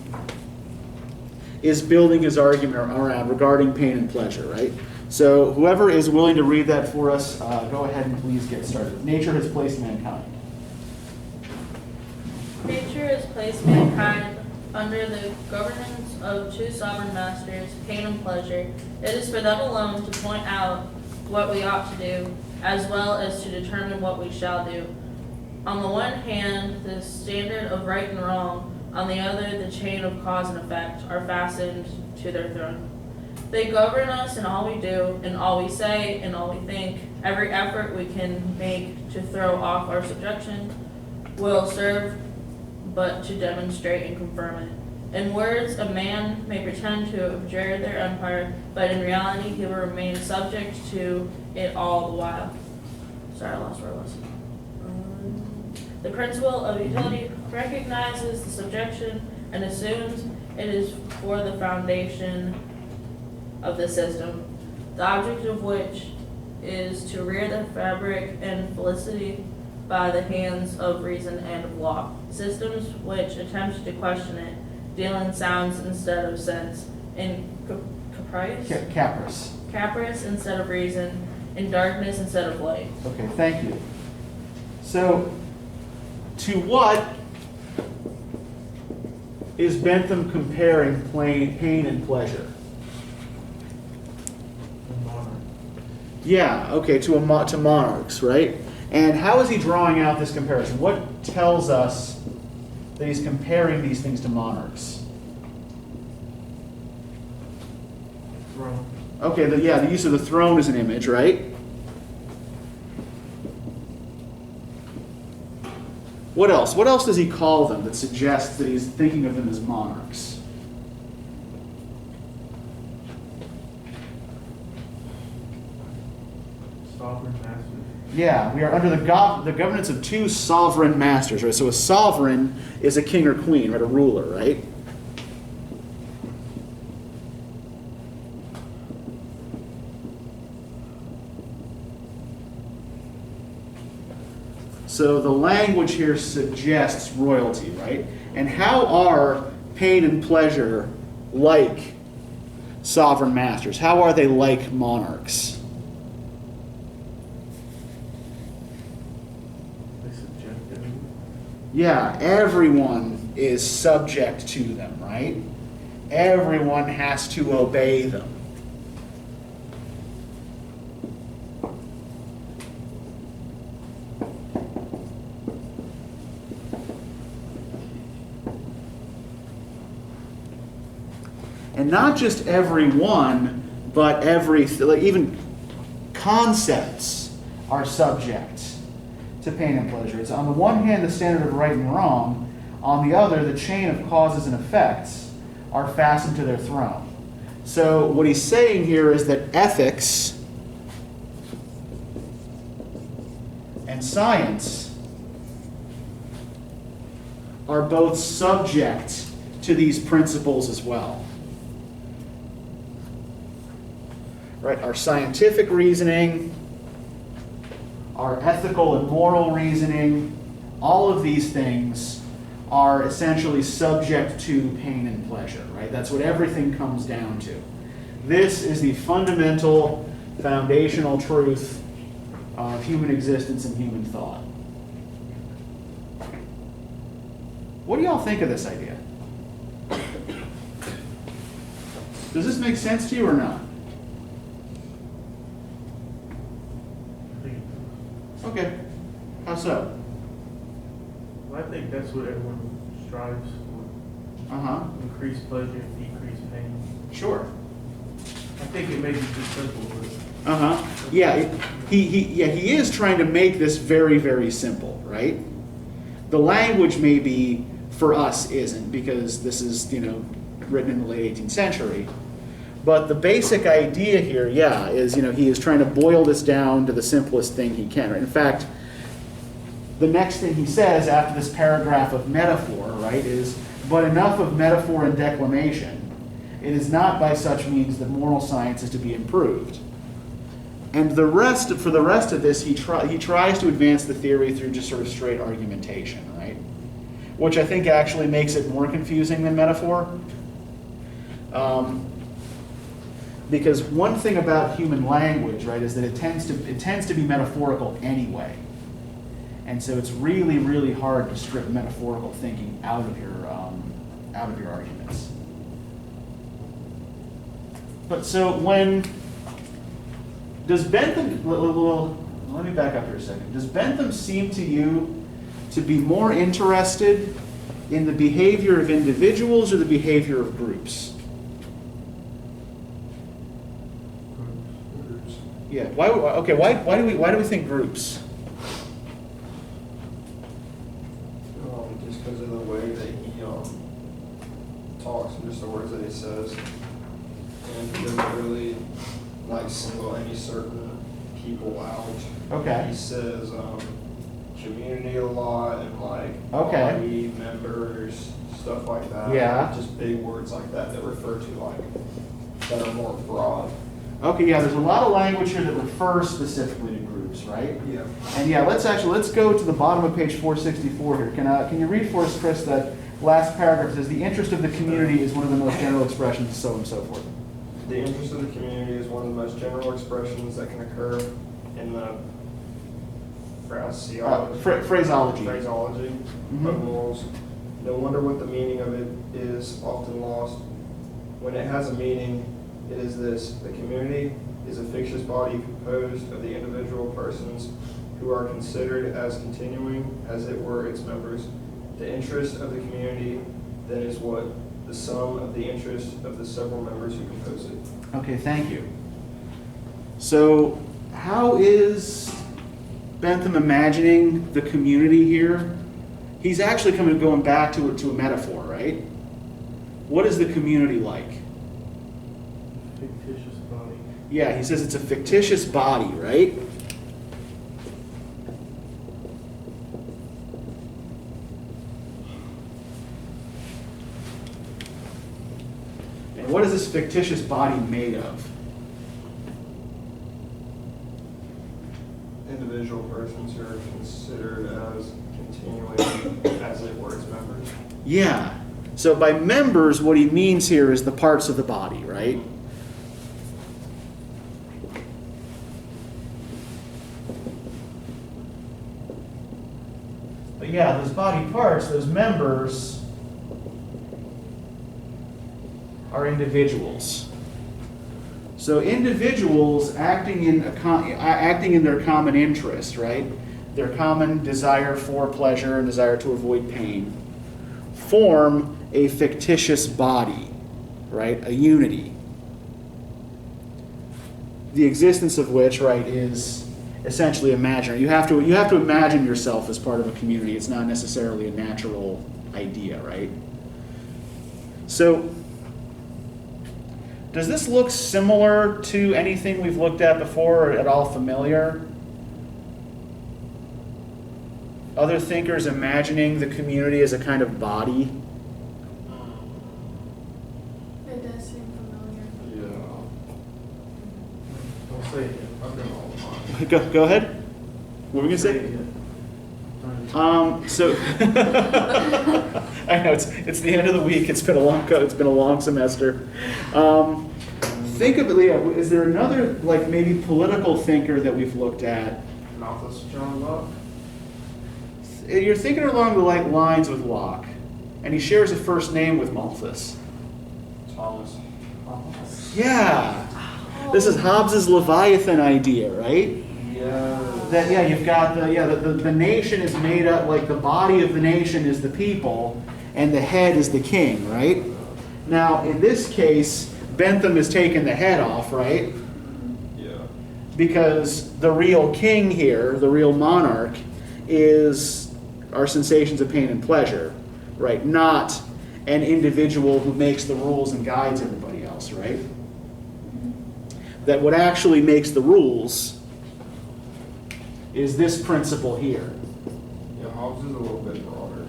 is building his argument around regarding pain and pleasure, right? So whoever is willing to read that for us, go ahead and please get started. Nature has placed mankind. Nature has placed mankind under the governance of two sovereign masters, pain and pleasure. It is for them alone to point out what we ought to do, as well as to determine what we shall do. On the one hand, the standard of right and wrong, on the other, the chain of cause and effect, are fastened to their throne. They govern us in all we do, in all we say, in all we think. Every effort we can make to throw off our subjection will serve but to demonstrate and confirm it. In words, a man may pretend to abjure their empire, but in reality he will remain subject to it all the while. Sorry, I lost where I was. The principle of utility recognizes the subjection and assumes it is for the foundation of the system, the object of which is to rear the fabric and felicity by the hands of reason and of law. Systems which attempt to question it deal in sounds instead of sense, in caprice instead of reason, in darkness instead of light. Okay, thank you. So, to what is Bentham comparing pain and pleasure? Yeah, okay, to monarchs, right? And how is he drawing out this comparison? What tells us that he's comparing these things to monarchs? Throne. Okay, the use of the throne as an image, right? What else? What else does he call them that suggests that he's thinking of them as monarchs? Sovereign masters. Yeah, we are under the governance of two sovereign masters, right? So a sovereign is a king or queen, right? A ruler, right? So the language here suggests royalty, right? And how are pain and pleasure like sovereign masters? How are they like monarchs? Yeah, everyone is subject to them, right? Everyone has to obey them. And not just everyone, but even concepts are subject to pain and pleasure. It's on the one hand the standard of right and wrong, on the other the chain of causes and effects are fastened to their throne. So what he's saying here is that ethics and science are both subject to these principles as well. Right? Our scientific reasoning, our ethical and moral reasoning, all of these things are essentially subject to pain and pleasure, right? That's what everything comes down to. This is the fundamental, foundational truth of human existence and human thought. What do y'all think of this idea? Does this make sense to you or not? Okay. How so? Well, I think that's what everyone strives for. Uh-huh. Increase pleasure, decrease pain. Sure. I think it may be too simple, but Uh-huh. Yeah, he is trying to make this very, very simple, right? The language maybe for us isn't, because this is, written in the late 18th century. But the basic idea here, is, he is trying to boil this down to the simplest thing he can. Right? In fact, the next thing he says after this paragraph of metaphor, right, is, but enough of metaphor and declamation. It is not by such means that moral science is to be improved. And for the rest of this, he tries to advance the theory through just sort of straight argumentation, right? Which I think actually makes it more confusing than metaphor. Because one thing about human language, right, is that it tends to be metaphorical anyway. And so it's really, really hard to strip metaphorical thinking out of your arguments. But so does Bentham, let me back up here a second. Does Bentham seem to you to be more interested in the behavior of individuals or the behavior of groups? Groups. Yeah. Why do we think groups? Just because of the way that he talks and just the words that he says. And he doesn't really single any certain people out. Okay. He says community a lot and Okay. body, members, stuff like that. Yeah. Just big words like that refer to that are more broad. Okay, yeah, there's a lot of language here that refers specifically to groups, right? Yeah. And yeah, let's go to the bottom of page 464 here. Can you read for us, Chris, that last paragraph? It says, the interest of the community is one of the most general expressions, so on and so forth. The interest of the community is one of the most general expressions that can occur in the phraseology. Of morals. No wonder what the meaning of it is often lost. When it has a meaning, it is this: the community is a fictitious body composed of the individual persons who are considered as continuing as it were its members. The interest of the community then is what? The sum of the interest of the several members who compose it. Okay, thank you. So, how is Bentham imagining the community here? He's actually going back to a metaphor, right? What is the community like? Fictitious body. Yeah, he says it's a fictitious body, right? And what is this fictitious body made of? Individual persons who are considered as continuing as it were its members. Yeah. So by members, what he means here is the parts of the body, right? But yeah, those body parts, those members, are individuals. So individuals acting in their common interest, right? Their common desire for pleasure and desire to avoid pain, form a fictitious body, right? A unity. The existence of which, right, is essentially imaginary. You have to imagine yourself as part of a community. It's not necessarily a natural idea, right? So, does this look similar to anything we've looked at before, or at all familiar? Other thinkers imagining the community as a kind of body? It does seem familiar. Yeah. Don't say it. I've been all the time. Go ahead. What were we gonna say? So I know it's the end of the week. It's been a long semester. Think of it. Yeah, is there another maybe political thinker that we've looked at? Malthus, John Locke. You're thinking along the lines with Locke, and he shares a first name with Malthus. Thomas. Yeah, this is Hobbes's Leviathan idea, right? Yeah. You've got the nation is made up, the body of the nation is the people, and the head is the king, right? Now, in this case, Bentham has taken the head off, right? Yeah. Because the real king here, the real monarch, is our sensations of pain and pleasure, right? Not an individual who makes the rules and guides everybody else, right? That what actually makes the rules is this principle here. Hobbes is a little bit broader.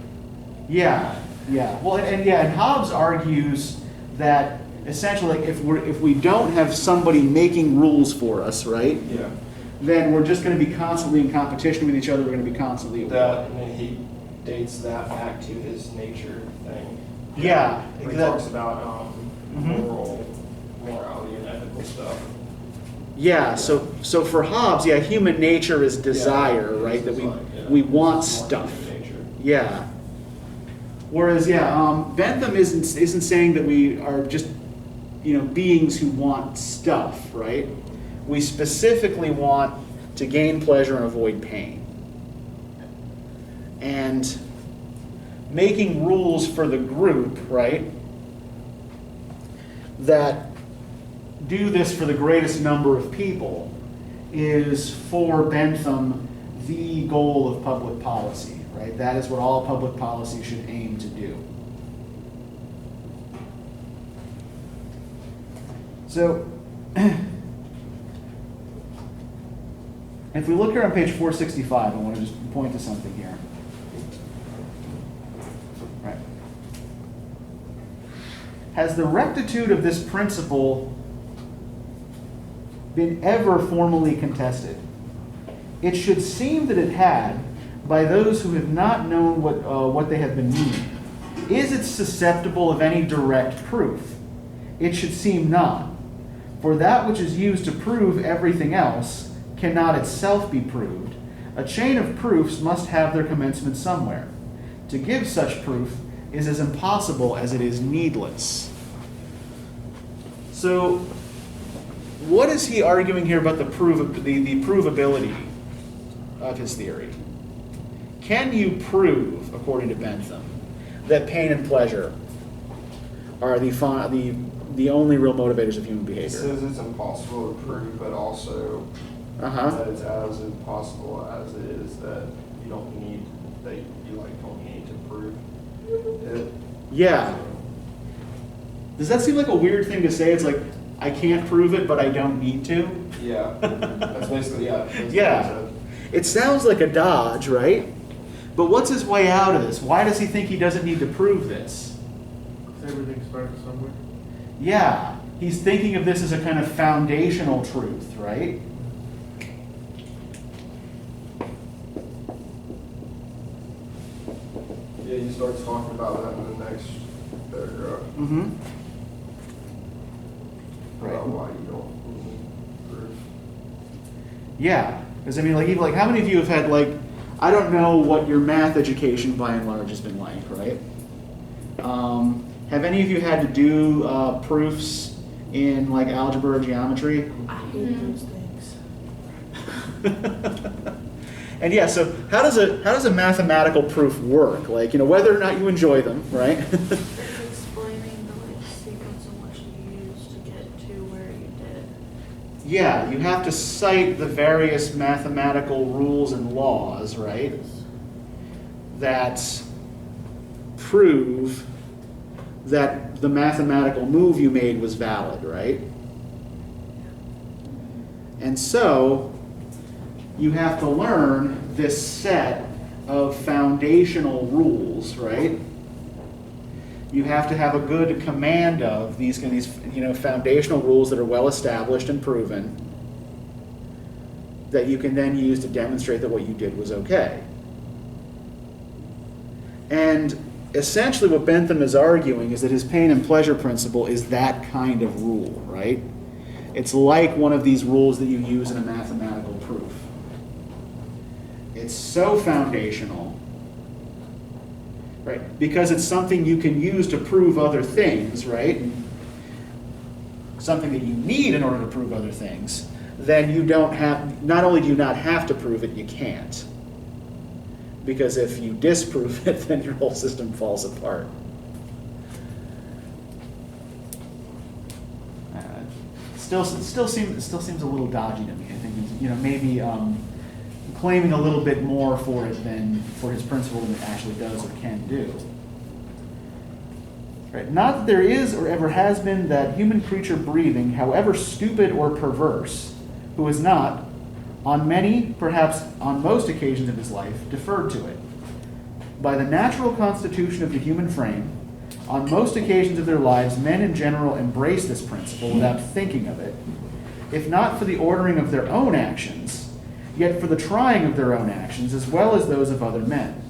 Yeah, yeah. Well, and Hobbes argues that essentially, like, if we don't have somebody making rules for us, right? Yeah. Then we're just going to be constantly in competition with each other. We're going to be constantly at war. That, and then he dates that back to his nature thing. Yeah, Where he that- talks about morality and ethical stuff. Yeah. So for Hobbes, yeah, human nature is desire, Yeah, right? That desire, yeah. we want It's more stuff. human nature. Yeah. Whereas, Bentham isn't saying that we are just, beings who want stuff, right? We specifically want to gain pleasure and avoid pain. And making rules for the group, right, that do this for the greatest number of people is, for Bentham, the goal of public policy. Right? That is what all public policy should aim to do. So, if we look here on page 465, I want to just point to something here. Right. Has the rectitude of this principle been ever formally contested? It should seem that it had, by those who have not known what they have been meaning. Is it susceptible of any direct proof? It should seem not. For that which is used to prove everything else cannot itself be proved. A chain of proofs must have their commencement somewhere. To give such proof is as impossible as it is needless. So, what is he arguing here about the provability of his theory? Can you prove, according to Bentham, that pain and pleasure are the only real motivators of human He behavior? says it's impossible to prove, but also that it's as impossible as it is that you don't need to prove it. Yeah. Does that seem like a weird thing to say? It's like, I can't prove it, but I don't need to? Yeah, that's basically, yeah. That's what he Yeah. said. It sounds like a dodge, right? But what's his way out of this? Why does he think he doesn't need to prove this? Everything starts somewhere. Yeah, he's thinking of this as a kind of foundational truth, right? Yeah, he starts talking about that in the next paragraph. Mm-hmm. About why you don't need proof. Yeah, because I mean, even how many of you have had I don't know what your math education by and large has been like, right? Have any of you had to do proofs in algebra or geometry? I hate those things. And yeah, so how does a mathematical proof work? Whether or not you enjoy them, right? It's explaining the sequence of what you used to get to where you did. Yeah, you have to cite the various mathematical rules and laws, right? That prove that the mathematical move you made was valid, right? And so you have to learn this set of foundational rules, right? You have to have a good command of these foundational rules that are well established and proven, that you can then use to demonstrate that what you did was okay. And essentially what Bentham is arguing is that his pain and pleasure principle is that kind of rule, right? It's like one of these rules that you use in a mathematical proof. It's so foundational, right? Because it's something you can use to prove other things, right? Something that you need in order to prove other things, then not only do you not have to prove it, you can't. Because if you disprove it, then your whole system falls apart. Still seems a little dodgy to me. I think maybe claiming a little bit more for it than for his principle than it actually does or can do. Right? Not that there is or ever has been that human creature breathing, however stupid or perverse, who is not, on many, perhaps on most occasions of his life, deferred to it. by the natural constitution of the human frame, on most occasions of their lives, men in general embrace this principle without thinking of it, if not for the ordering of their own actions, yet for the trying of their own actions, as well as those of other men.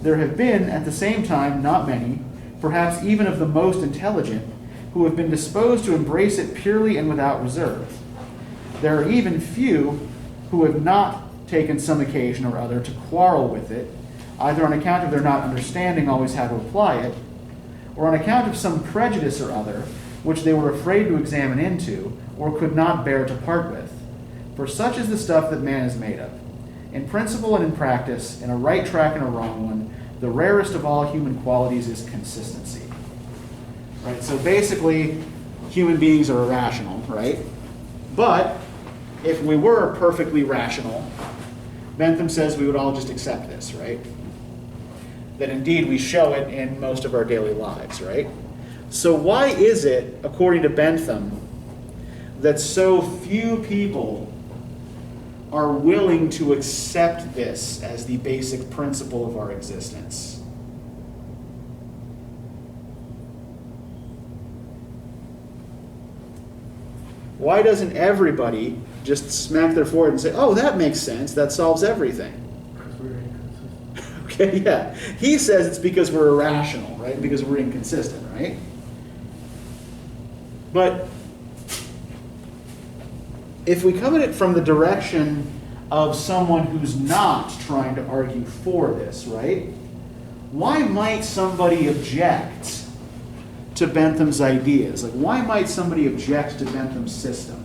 There have been, at the same time, not many, perhaps even of the most intelligent, who have been disposed to embrace it purely and without reserve. There are even few who have not taken some occasion or other to quarrel with it, either on account of their not understanding always how to apply it, or on account of some prejudice or other, which they were afraid to examine into, or could not bear to part with. For such is the stuff that man is made of. In principle and in practice, in a right track and a wrong one, the rarest of all human qualities is consistency. Right? So basically, human beings are irrational, right? But if we were perfectly rational, Bentham says we would all just accept this, right? That indeed we show it in most of our daily lives, right? So why is it, according to Bentham, that so few people are willing to accept this as the basic principle of our existence? Why doesn't everybody just smack their forehead and say, oh, that makes sense, that solves everything? Because we're inconsistent. Okay, yeah. He says it's because we're irrational, right? Because we're inconsistent, right? But if we come at it from the direction of someone who's not trying to argue for this, right? Why might somebody object to Bentham's ideas? Like, why might somebody object to Bentham's system?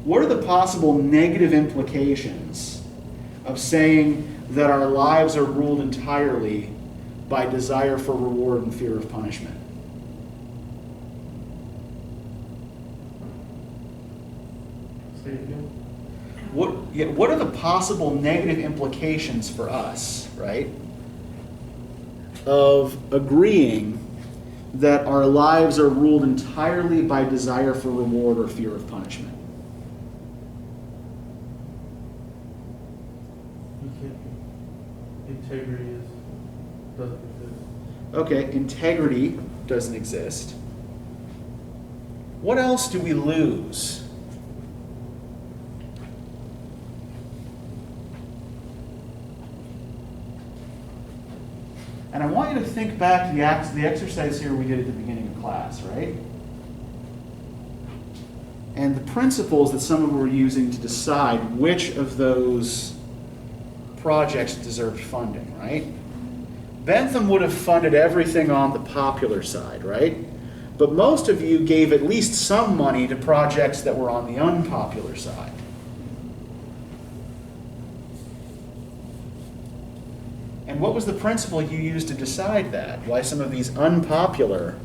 What are the possible negative implications of saying that our lives are ruled entirely by desire for reward and fear of punishment? Say it again. What are the possible negative implications for us, right, of agreeing that our lives are ruled entirely by desire for reward or fear of punishment? You can't. Integrity doesn't exist. Okay, integrity doesn't exist. What else do we lose? And I want you to think back to the exercise here we did at the beginning of class, right? And the principles that some of them were using to decide which of those projects deserved funding, right? Bentham would have funded everything on the popular side, right? But most of you gave at least some money to projects that were on the unpopular side. And what was the principle you used to decide that? Why some of these unpopular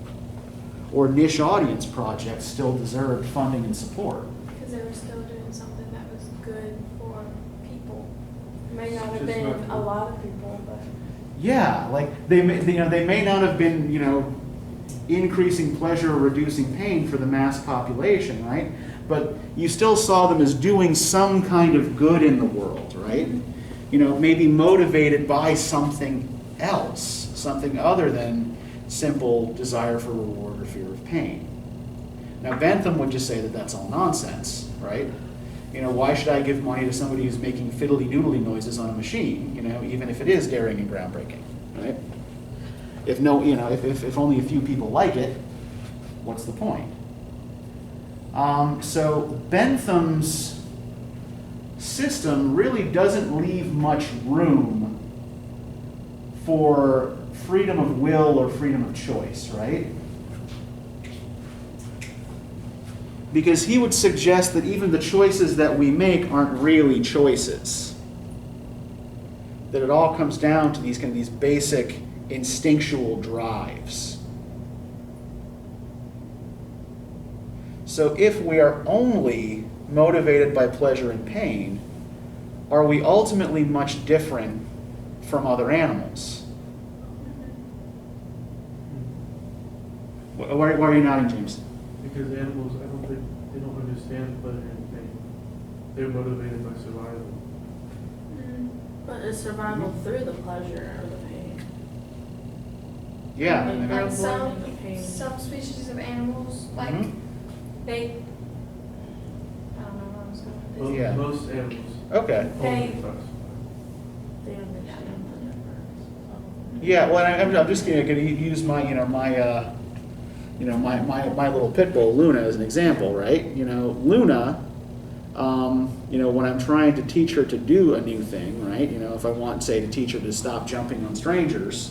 or niche audience projects still deserved funding and support? Because they were still doing something that was good for people. It may not have Just been not- a lot of people, but Yeah, like they may not have been, increasing pleasure or reducing pain for the mass population, right? But you still saw them as doing some kind of good in the world, right? Maybe motivated by something else, something other than simple desire for reward or fear of pain. Now, Bentham would just say that that's all nonsense, right? Why should I give money to somebody who's making fiddly-doodly noises on a machine, even if it is daring and groundbreaking, right? If only a few people like it, what's the point? So Bentham's system really doesn't leave much room for freedom of will or freedom of choice, right? Because he would suggest that even the choices that we make aren't really choices. That it all comes down to these basic instinctual drives. So if we are only motivated by pleasure and pain, are we ultimately much different from other animals? Why are you nodding, James? Because animals, I don't think, they don't understand pleasure and pain. They're motivated by survival. But is survival through the pleasure or the pain? Yeah. Like, I mean, they're Like avoiding the pain. some species of animals, like Mhm. they, I don't know where I was going with Most, this. Yeah. most animals. Okay. They- only affects- They understand the difference. Yeah, well, I'm just gonna use my, my little pit bull, Luna, as an example, right? Luna, when I'm trying to teach her to do a new thing, right? If I want, say, to teach her to stop jumping on strangers,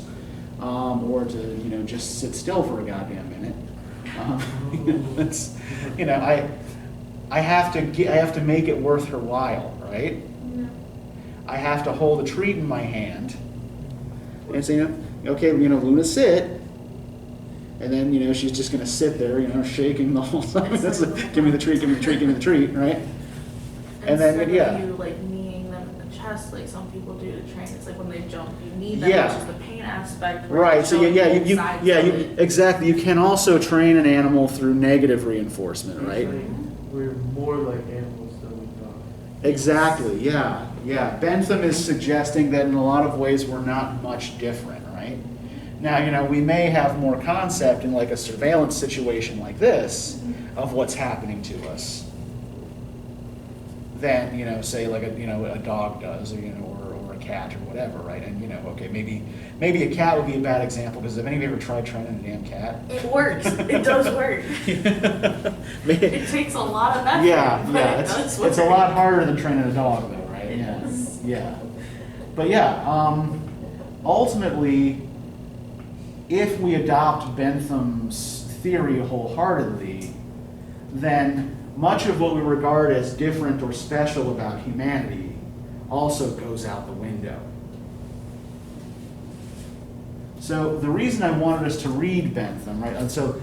or to, just sit still for a goddamn minute, it's, I have to make it worth her while, right? Yeah. I have to hold a treat in my hand and say, okay, Luna, sit. And then, she's just going to sit there, shaking the whole time. That's give me the treat, give me the treat, give me the treat, right? And then, Instead yeah. of you like kneeing them in the chest like some people do to train, it's like when they jump, you knee them, Yeah. which is the pain aspect. where Right, you're so showing yeah, both sides of it. exactly. You can also train an animal through negative reinforcement, You're right? saying We're more like animals than we thought. Exactly, yeah. Bentham is suggesting that in a lot of ways we're not much different, right? Now, we may have more concept in like a surveillance situation like this of what's happening to us than, say like a dog does, or or a cat or whatever, right? And okay, maybe a cat would be a bad example, because have any of you ever tried training a damn cat? It works. It does work. It takes a lot of effort. Yeah, but it it's does a work. lot harder than training a dog, though, right? It Yeah, is. yeah. But yeah, ultimately, if we adopt Bentham's theory wholeheartedly, then much of what we regard as different or special about humanity also goes out the window. So the reason I wanted us to read Bentham, right? And so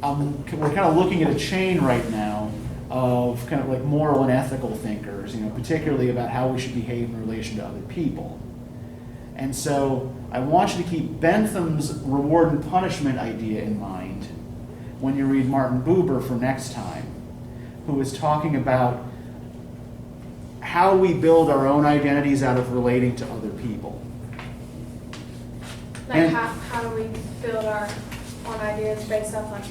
we're kind of looking at a chain right now of kind of like moral and ethical thinkers, particularly about how we should behave in relation to other people. And so I want you to keep Bentham's reward and punishment idea in mind when you read Martin Buber for next time, who is talking about how we build our own identities out of relating to other people. Like And- how do we build our own ideas based off like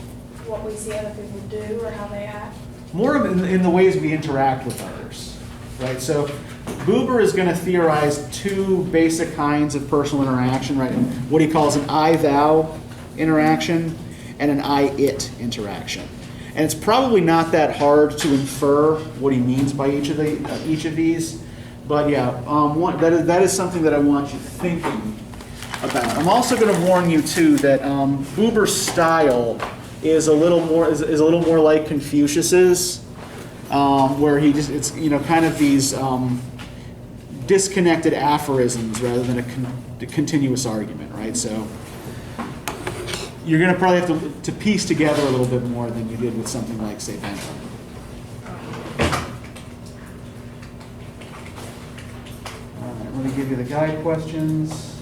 what we see other people do or how they act? More of in the ways we interact with others, right? So Buber is going to theorize two basic kinds of personal interaction, right? What he calls an I-thou interaction and an I-it interaction. And it's probably not that hard to infer what he means by each of these, but yeah, that is something that I want you thinking about. I'm also going to warn you too that Buber's style is a little more like Confucius's, where it's kind of these disconnected aphorisms rather than a continuous argument, right? So you're going to probably have to piece together a little bit more than you did with something like, say, Bentham. All right, let me give you the guide questions.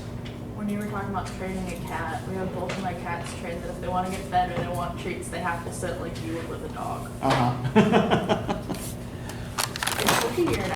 When you were talking about training a cat, we have both of my cats trained that if they want to get fed or they want treats, they have to sit like you would with a dog. Uh-huh. It took a year and